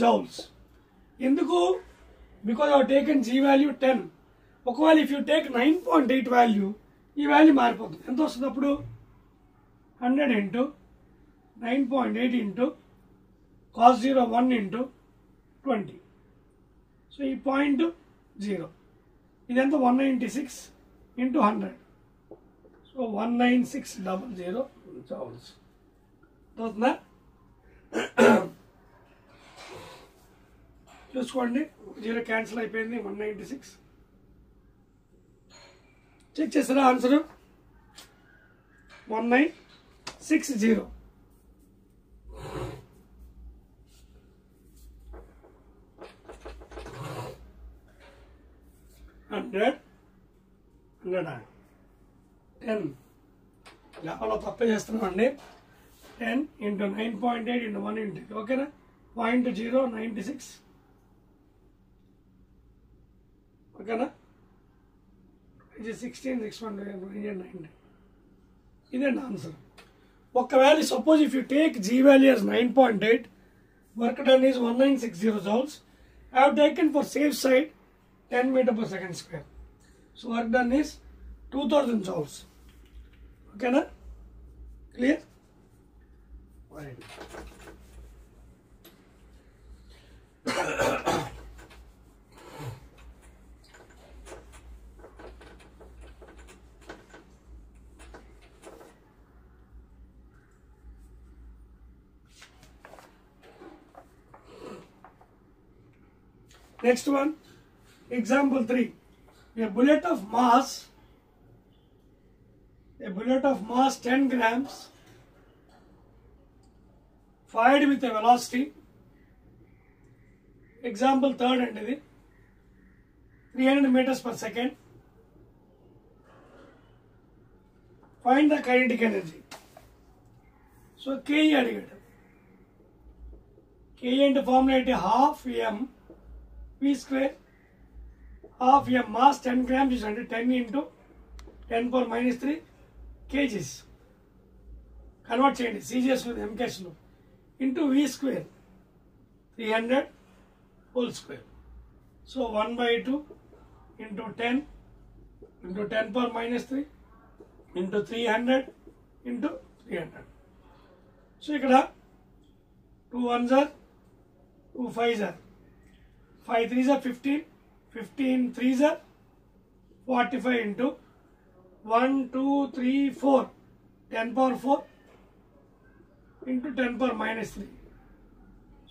Speaker 1: joules. ఎందుకు? Because I taken g value 10. ఒకవేళ ఇఫ్ యూ టేక్ 9.8 వాల్యూ, ఈ వాల్యూ మారిపోతుంది. ఎంత వస్తుంది అప్పుడు? 100 into 9.8 into cos 0 1 into 20. So ఈ పాయింట్ 0. ఇదంతా 196 into 100. So 19600 joules. అవుతుందా? చూసుకోండి, 0 క్యాన్సిల్ అయిపోయింది. 196. చెక్ చేస్తారా ఆన్సర్? 1960. 100 10. లెక్కలో తప్పే చేస్తున్నామండి. 10 into 9.8 into 1 into, ఓకేనా? 0.096. ఓకేనా? ఇది 16 619. ఇదండి ఆన్సర్. ఒకవేళ suppose if you take g value as 9.8, work done is 1960 joules. I have taken for safe side 10 meter per second square. So work done is 2000 joules. ఓకేనా? Clear? Right. Next one, example 3. A bullet of mass 10 grams fired with a velocity, example 3rd and 300 meters per second. Find the kinetic energy. So K అడిగాడు. K అంటే formula ఏంటి? half m v square, half m mass 10 grams is అంటే 10 into 10 power minus 3 kgs. Convert చేయండి CGS with MKS లో, into v square 300 whole square. So 1/2 into 10 into 10 power minus 3 into 300 into 300. So ఇక్కడ 2 1s are 2 5s are 5 3s are 15, 15 3s are 45 into 1 2 3 4 10 power 4 into 10 power minus 3.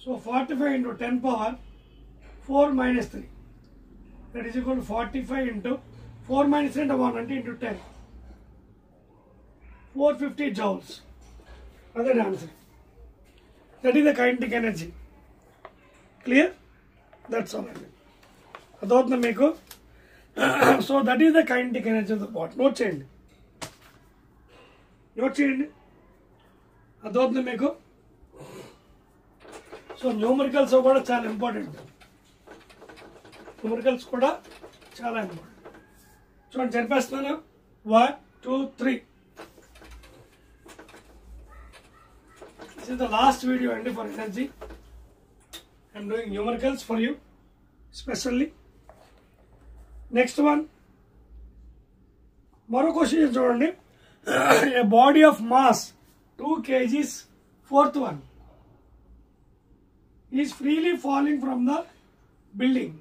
Speaker 1: So 45 into 10 power 4 minus 3, that is equal to 45 into 4 minus 3 into 1 అంటే into 10, 450 joules. Other answer. That is the kinetic energy. Clear? That's all. అదవుతుందా మీకు? So that is the kinetic energy of the body. Note చేయండి. అదవుతుందా మీకు? So numericals కూడా చాలా important. Numericals కూడా చాలా important. చూడండి చెప్పేస్తున్నాను. 1 2 3. This is the last video అండి for energy. I am doing numericals for you specially. Next one, మరో క్వశ్చన్ చూడండి. A body of mass 2 kgs, fourth one, is freely falling from the building.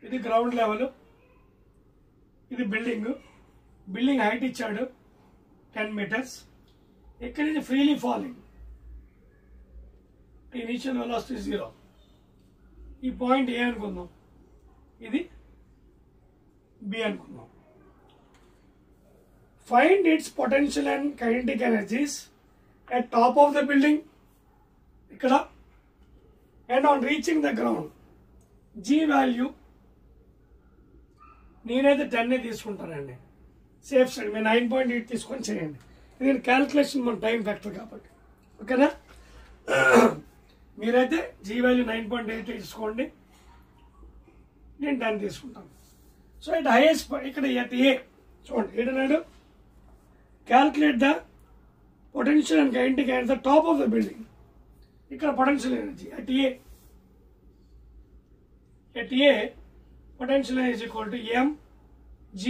Speaker 1: ఇది ground level, ఇది building. Building height ఇచ్చాడు 10 meters. ఇక్కడి నుంచి freely falling, initial velocity 0. ఈ point ఏ అనుకుందాం, ఇది బి అనుకుందాం. Find its potential and kinetic energies at top of the building ఇక్కడ, and on reaching the ground. G value నేనైతే 10 తీసుకుంటానండి, సేఫ్ సైడ్. మీరు 9.8 తీసుకొని చేయండి. ఇది క్యాల్కులేషన్ మన టైం ఫ్యాక్టర్ కాబట్టి, ఓకేనా. మీరైతే G వాల్యూ 9.8 తీసుకోండి, నేను 10 తీసుకుంటాను. సో ఇట్ హైయెస్ట్ ఇక్కడ ఎట్ ఏ చూడండి, ఏంటన్నాడు, calculate the potential and kinetic at the top of the building. ఇక్కడ potential energy at A. At A, potential energy is equal to mgh.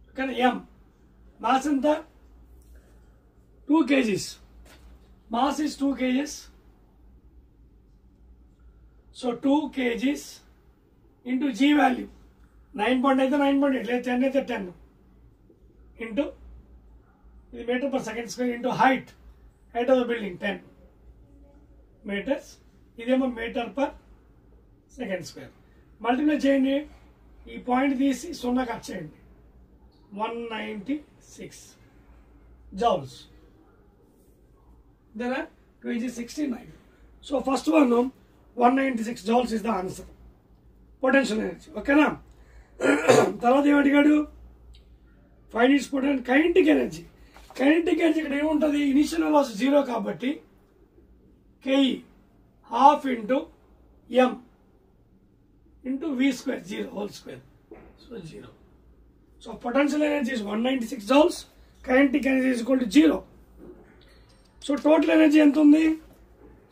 Speaker 1: Okay, m. Mass anta 2 kgs. Mass is 2 kgs. So 2 kgs into G value. 9.8 9.8. Let's 10 అయితే 10 into ఇది metre per second square into height of the building 10 metres, ఇదేమో metre per second square. Multiply చేయండి, ఈ point తీసి 0 cut చేయండి, 196 joules. Then 69. So first one 196 joules is the answer, potential energy, ఓకేనా. తర్వాత ఏమడిగాడు, find its potential kinetic energy. Kinetic energy ఇక్కడ ఏముంటుంది, ఇనిషియల్ వెలాసిటీ 0 కాబట్టి KE ½ into m into v² 0 whole square, so 0. So potential energy is 196 joules, kinetic energy is equal to 0. So total energy ఎంత ఉంది,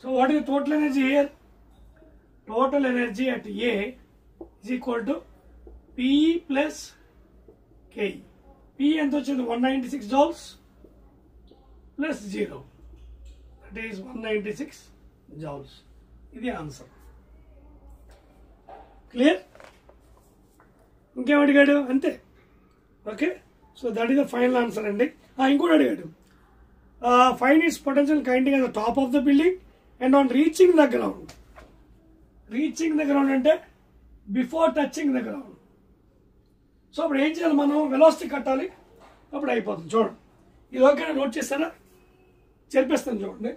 Speaker 1: so what is total energy here, total energy at A is equal to PE plus KE. P ఎంత వచ్చింది, 196 joules plus 0, that is 196 joules. ఇది answer. Clear? ఇంకేం అడిగాడు, అంతే, okay. So that is the final answer అండి. ఇంకోటి అడిగాడు, find its potential kinetic at the top of the building and on reaching the ground. Reaching the ground అంటే before touching the ground. So అప్పుడు ఏం చేయాలి, మనం వెలాసిటీ కట్టాలి, అప్పుడు అయిపోతుంది. చూడండి, ఇది ఓకేనా, నోట్ చేస్తారా, చెప్పేస్తాను చూడండి.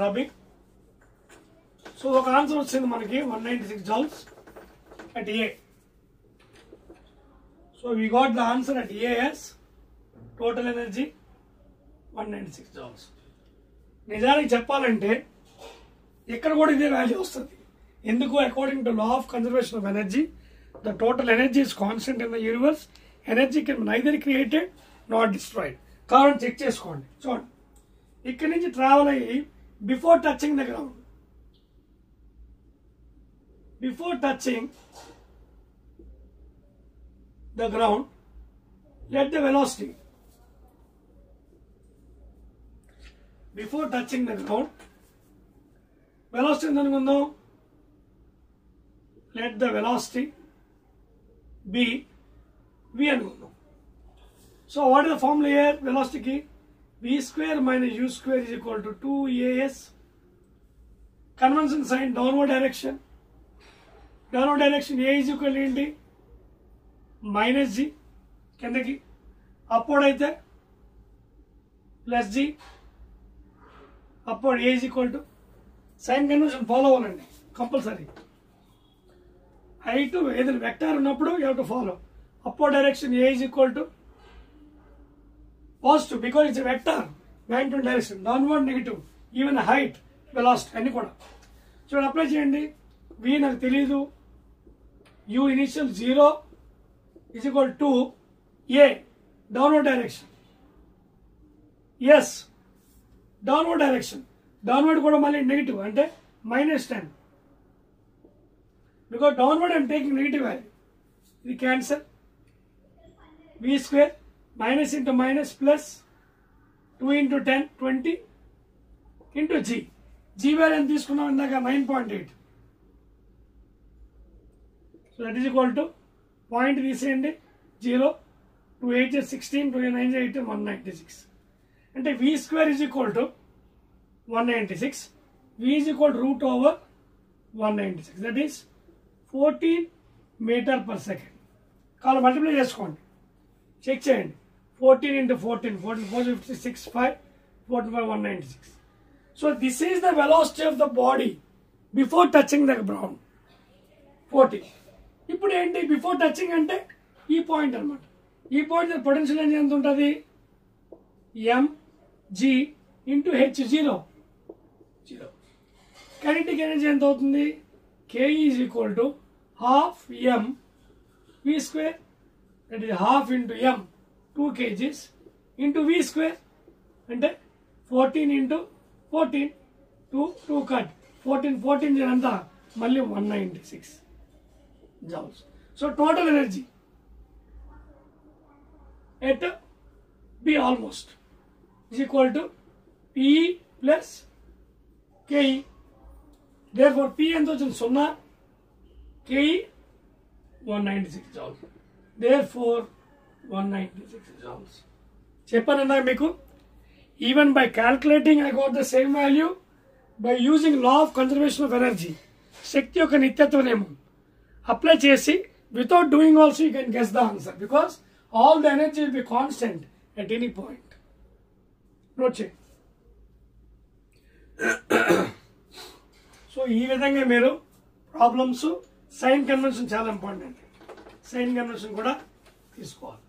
Speaker 1: రబ్బింగ్. సో ఒక ఆన్సర్ వచ్చింది మనకి 196 joules at A. So we got the answer at AS total energy 196 joules. నిజానికి చెప్పాలంటే ఇక్కడ కూడా ఇదే వాల్యూ వస్తుంది. ఎందుకు, according to law of conservation of energy, the total energy is constant in the universe. Energy can be neither created nor destroyed. కావాలని check చేసుకోండి. చూడండి, ఇక్కడి నుంచి ట్రావెల్ అయ్యి before touching the ground, before touching the ground let the velocity, before touching the ground velocity ఎంత అనుకుందాం, let the velocity B V అనుకుందాం. So what is the formula here, వెలాసిటీకి v² minus u² is equal to 2as. Convention sign downward direction, downward direction A is equal ఏంటి, minus G కిందకి, upward అయితే plus G, upward A is equal to, sign convention follow అవ్వాలండి compulsory. height ఏదైనా vector ఉన్నప్పుడు you have to follow upward direction. A is equal to positive because it's a vector, magnitude direction. Downward negative, even height, velocity అన్ని కూడా. చూడండి, apply చేయండి. V నాకు తెలీదు, U initial 0 is equal to A downward direction. Yes, downward direction, downward కూడా మళ్ళీ negative అంటే -10. Because downward I am taking negative value. We cancel. V² minus into minus plus 2 into 10 20 into G. G value ఎంత తీసుకున్నాం ఇందాక 9.8. So that is equal to point తీసేయండి 0 2 8 is 16, 2 9 is 8, 196. అంటే v square is equal to 196. v is equal to root over 196. That is 14 meter per second. కావాలి multiply చేసుకోండి, check చేయండి. 14 into 14, 14 4 56, 5, 14 by 196. So this is the velocity of the body before touching the ground. 40. ఇప్పుడు ఏంటి before touching అంటే ఈ point అనమాట. ఈ point potential energy ఎంత ఉంటుంది? mg into h 0. Kinetic energy ఎంత అవుతుంది? k is equal to half m v square, that is half into m 2 kgs into v square అంటే 14 ఇంటూ 14 2 కట్ 14 అంతా మళ్ళీ 196 joules. So total energy at B almost is equal to P plus Ke. Therefore P ఎంత వచ్చింది? 0, Ke 196 joules. Therefore 196 joules. చెప్పానన్నా మీకు, even by calculating I got the same value by using law of conservation of energy, శక్తి యొక్క నిత్యత్వ నియమం apply చేసి without doing also you can guess the answer because all the energy will be constant at any point. Note చేయండి. So ఈ విధంగా మీరు problems, sign convention చాలా important, sign convention కూడా తీసుకోవాలి.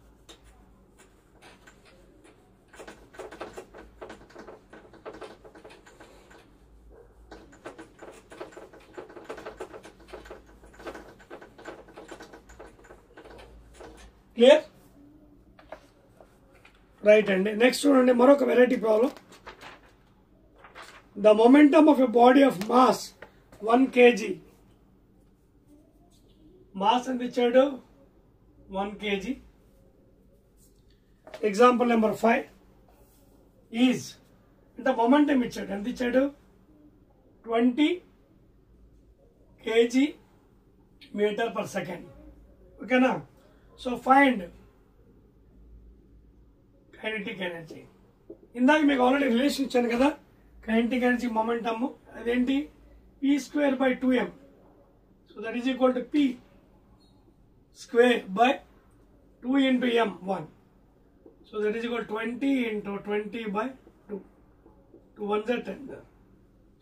Speaker 1: క్లియర్? రైట్ అండి. నెక్స్ట్ చూడండి మరొక variety problem. The momentum of a body of mass 1 kg. Mass ఎంత ఇచ్చాడు? 1 kg. ఎగ్జాంపుల్ నెంబర్ 5 ఈజ్ ఇంత మొమెంటమ్ ఇచ్చాడు. ఎంత ఇచ్చాడు? 20 kg మీటర్ పర్ సెకండ్. ఓకేనా? So find kinetic energy. ఇందాక మీకు ఆల్రెడీ రిలేషన్ ఇచ్చాను కదా కైనెటిక్ ఎనర్జీ మొమెంటమ్, అదేంటి? p square by 2m. So that is equal to p square by 2 into m 1. So that is equal 20 into 20 by 2. 2 1s are 10.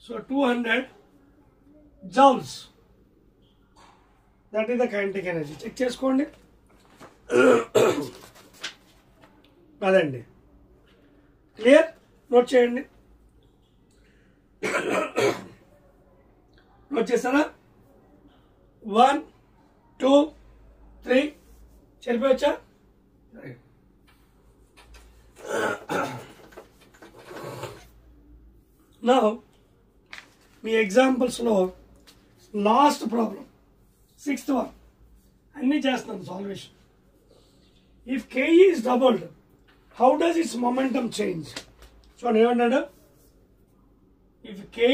Speaker 1: So 200 joules. That is the kinetic energy. Check చేసుకోండి. అదండి. Clear? Note చేయండి. Note చేస్తారా? 1 2 3 సరిపోవచ్చా? నా మీ ఎగ్జాంపుల్స్లో last problem 6th one అన్నీ చేస్తున్నాను salvation. If Ke is doubled, how does its momentum change? So, ఏమన్నాడు? If Ke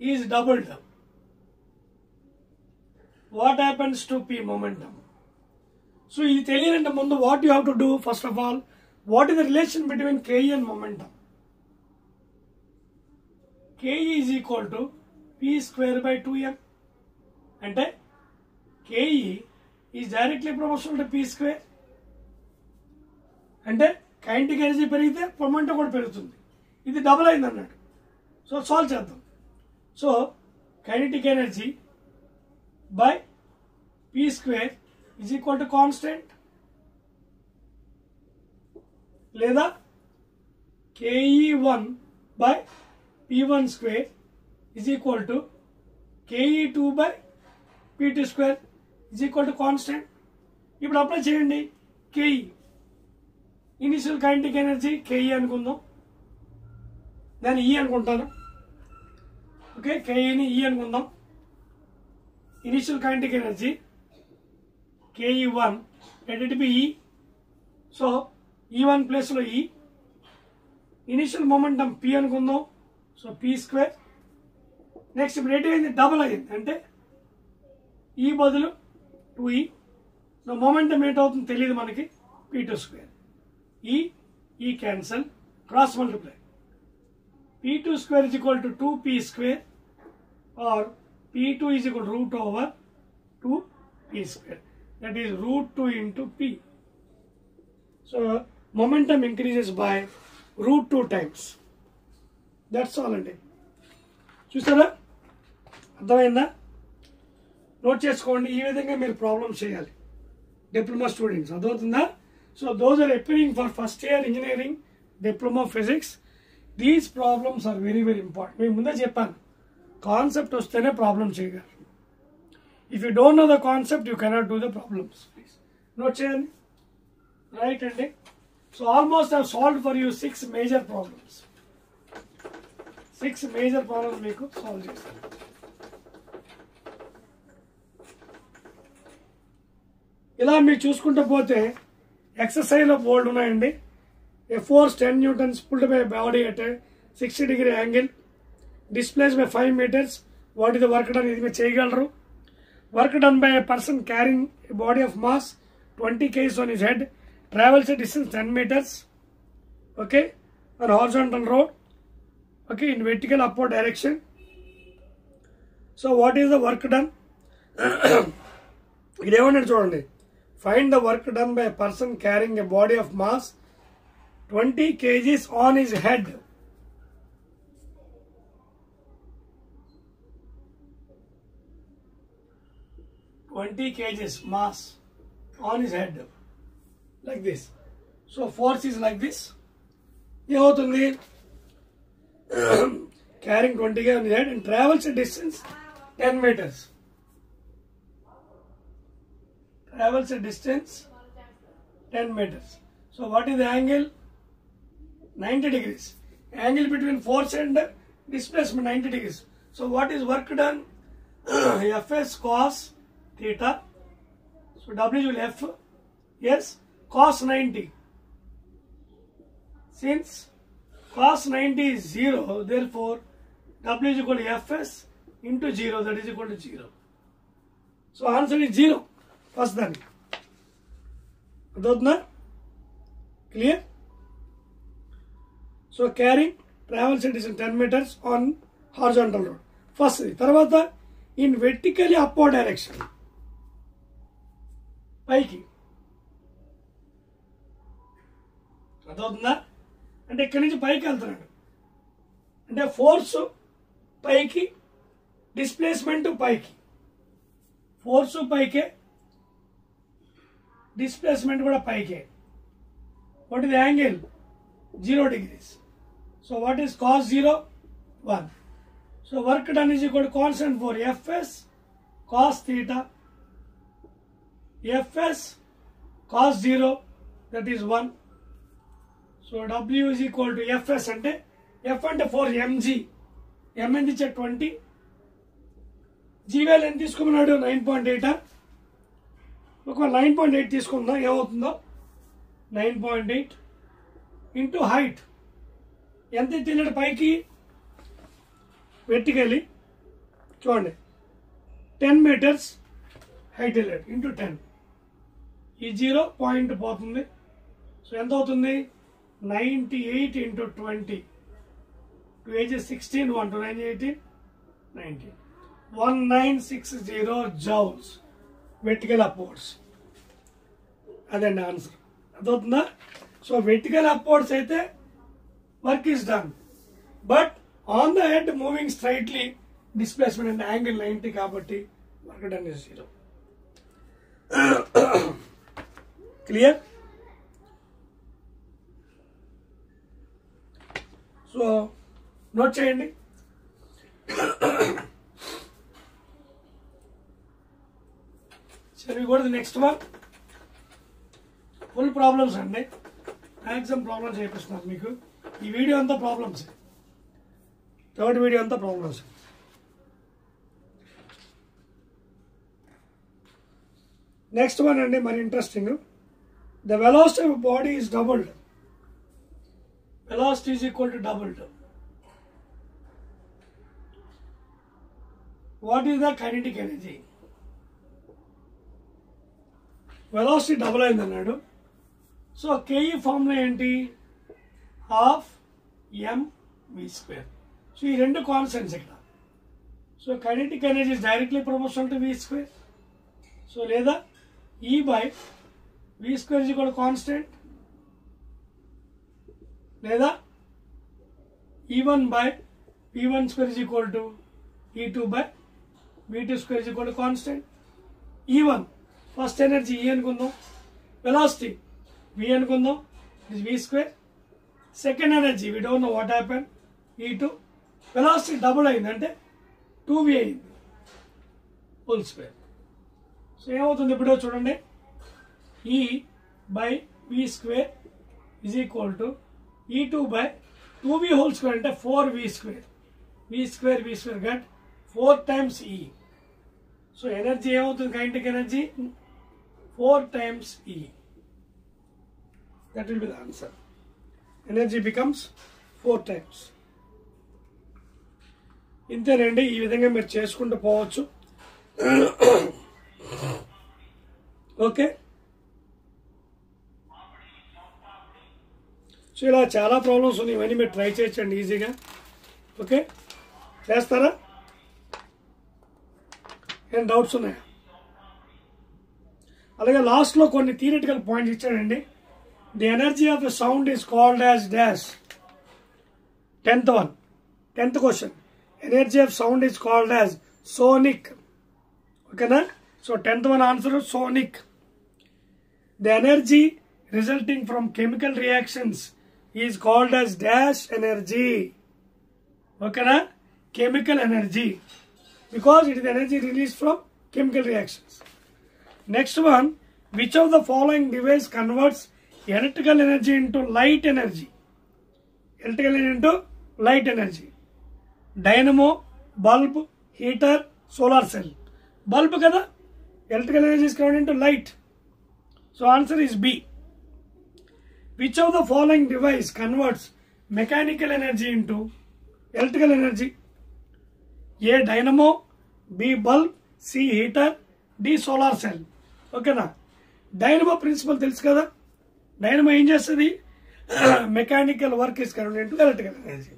Speaker 1: is doubled, what happens to P momentum? So, ఇది తెలియాలంటే ముందు what you have to do, first of all, what is the relation between Ke and momentum? Ke is equal to P square by 2m. అంటే Ke is directly proportional to P square. అంటే kinetic energy పెరిగితే momentum కూడా పెరుగుతుంది. ఇది double అయింది అన్నట్టు. So solve చేద్దాం. So kinetic energy by P square is equal to constant, లేదా ke1 by p1 square is equal to ke2 by p2 square is equal to constant. ఇప్పుడు apply చేయండి. ke initial kinetic energy ke అనుకుందాం, దాన్ని E అనుకుంటాను. Okay, keని E అనుకుందాం. Initial kinetic energy ke1 let it be E. So E1 ప్లేస్లో E. Initial momentum P అనుకుందాం. So P square. Next ఇప్పుడు rate అయింది, డబుల్ అయింది అంటే E బదులు 2E. మొమెంటం ఏంటవుతుంది తెలియదు మనకి. P2 square. E cancel, cross multiply. P2 square is equal to 2P square, or P2 is equal to root over 2P square. That is root 2 into P. So momentum increases by root 2 times. That's all అండి. చూసారా? అర్థమైందా? Note చేసుకోండి. ఈ విధంగా మీరు problems చేయాలి diploma students. అర్థమవుతుందా? So those are appearing for first year engineering diploma physics. These problems are very very important. మేము ముందే చెప్పాను, కాన్సెప్ట్ వస్తేనే ప్రాబ్లమ్ చేయగలరు. If you don't know the concept you cannot do the problems. Please note చేయండి. Right అండి. So almost I solve for you 6 major problems. 6 major problems మీకు solve చేస్తాను. ఇలా మీరు చూసుకుంటూ పోతే ఎక్సర్సైజ్లో బోల్డ్ ఉన్నాయండి. A force 10 newtons pulled by a body at a 60-degree angle, displaced by 5 meters. What is the work done? ఇది మీరు చేయగలరు. Work done by a person carrying a body of mass 20 kg on his head, travels a distance 10 meters. Okay, on horizontal road. Okay, in vertical upward direction. So what is the work done? ఇది ఏమన్నాడు చూడండి. Find the work done by a person carrying a body of mass 20 kgs on his head. kgs mass on his head, like this. So force is like this. ఏమవుతుంది? Carrying 20 kg on his head and travels a distance 10 meters. Travels a distance 10 meters. So what is the angle? 90 degrees. Angle between force and displacement 90 degrees. So what is work done? Fs cos theta. So W will F. Yes, cos 90. Since cos 90 is 0, therefore W is equal to Fs into 0. That is equal to 0. So answer is 0. First దాన్ని అర్థవుతుందా? Clear? So carrying travels distance 10 meters on horizontal road. First. తర్వాత in vertically upward direction, పైకి. అర్థవుతుందా? అంటే ఇక్కడి నుంచి పైకి వెళ్తున్నాడు. అంటే ఫోర్స్ పైకి, డిస్ప్లేస్మెంట్ పైకి. ఫోర్స్ పైకే, displacement కూడా పైకే. What is the angle? 0 degrees. So what is cos 0? 1. So work done is equal to constant for Fs cos theta, Fs cos 0, that is 1. So W is equal to Fs అంటే F అంటే 4 mg. M ఎంత ఇచ్చే 20. G value ఎంత తీసుకున్నాడు? 9.8. ఒకవేళ 9.8 తీసుకుందాం, ఏమవుతుందో? 9.8 into height. ఎంత ఎత్తినాడు పైకి? వెర్టికల్లీ చూడండి 10 meters హైట్ వెళ్ళాడు ఇంటూ 10. ఈ 0 పాయింట్ పోతుంది. సో ఎంత అవుతుంది? 98 into 20. 2 ages 16, 1 to 9, 18, 19. 1960 joules vertical upwards. అదండి ఆన్సర్. అర్థవుతుందా? సో వెర్టికల్ అప్వర్డ్స్ అయితే work is done, but on the head moving straightly displacement and angle 90 కాబట్టి work done is 0. Clear? So note చేయండి. Shall we go to the next one? Full problems అండి. Maximum problems చేపిస్తున్నాను మీకు. ఈ video అంతా problems. Third video అంతా problems. Next one అండి, మరి interesting. The velocity of body is doubled. Velocity is equal to doubled. What is the kinetic energy? Velocity double అయింది అన్నాడు. So K E formula ఏంటి? Half mv square. So ఈ రెండు constants ఇక్కడ. So kinetic energy is directly proportional to v square. So లేదా E by v square is equal to constant, లేదా E1 by v1 square is equal to E2 by v2 square is equal to constant. E1 first energy E అనుకుందాం, velocity v అనుకుందాం, it is v square. Second energy we don't know what happen, E2. Velocity double అయింది అంటే 2v అయింది whole square. So ఏమవుతుంది ఇప్పుడు చూడండి, E by v square is equal to E2 by 2v whole square అంటే 4v square. v square got 4 times E. So energy ఏమవుతుంది? Kinetic energy 4 times E. That will be the answer. Energy becomes 4 times. ఇంతేనండి, ఈ విధంగా మీరు చేసుకుంటూ పోవచ్చు. Okay, so ఇలా చాలా ప్రాబ్లమ్స్ ఉన్నాయి, ఇవన్నీ మీరు ట్రై చేయొచ్చండి ఈజీగా. ఓకే, చేస్తారా? ఏం డౌట్స్ ఉన్నాయా? అలాగే లాస్ట్లో కొన్ని థియరిటికల్ పాయింట్స్ ఇచ్చాడండి. The energy of the sound is called as dash. 10th question, energy of sound is called as sonic. ఓకేనా? So 10th one answer sonic. The energy resulting from chemical reactions is called as dash energy. Okay na? Chemical energy, because it is energy released from chemical reactions. Next one, which of the following device converts electrical energy into light energy? Electrical energy into light energy. Dynamo, bulb, heater, solar cell. Bulb kada? Electrical energy is converted into light. So answer is B. Which of the following device converts mechanical energy into electrical energy? A dynamo, B bulb, C heater, D solar cell. Okay na? Dynamo principle telusu kada? Dynamo em chestadi? Mechanical work is converted into electrical energy.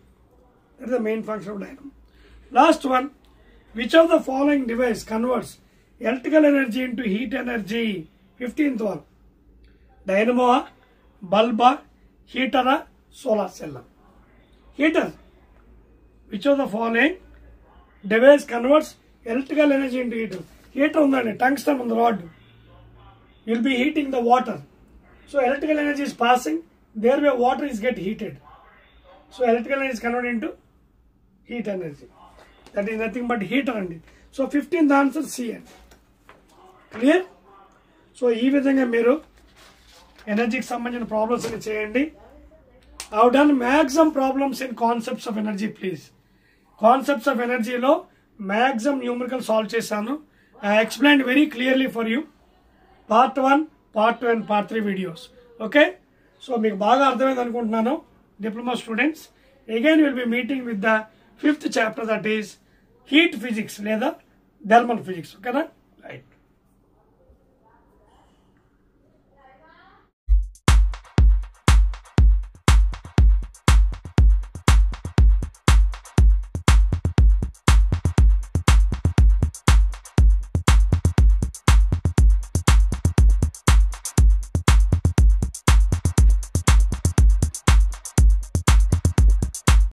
Speaker 1: That is the main function of dynamo. Last one, which of the following device converts electrical energy into heat energy? 15th one. Dynamo, bulb, heater, solar cell. Heater. Which of the following device converts electrical energy into heat? Heater undani, tungsten on the rod. You will be heating the water. So electrical energy is passing, thereby water is get heated. So electrical energy is converted into heat energy. That is nothing but heater andi. So 15th answer C. Clear? So ఈ విధంగా మీరు ఎనర్జీకి సంబంధించిన problems అని చేయండి. I have done maximum problems in concepts of energy. Please, concepts of ఎనర్జీలో maximum numerical solve చేశాను. I explain very clearly for you. Part 1, part 2 and part 3 videos. Okay, so మీకు బాగా అర్థమైంది అనుకుంటున్నాను diploma students. Again will be meeting with the 5th chapter, that is heat physics లేదా thermal physics. ఓకేనా?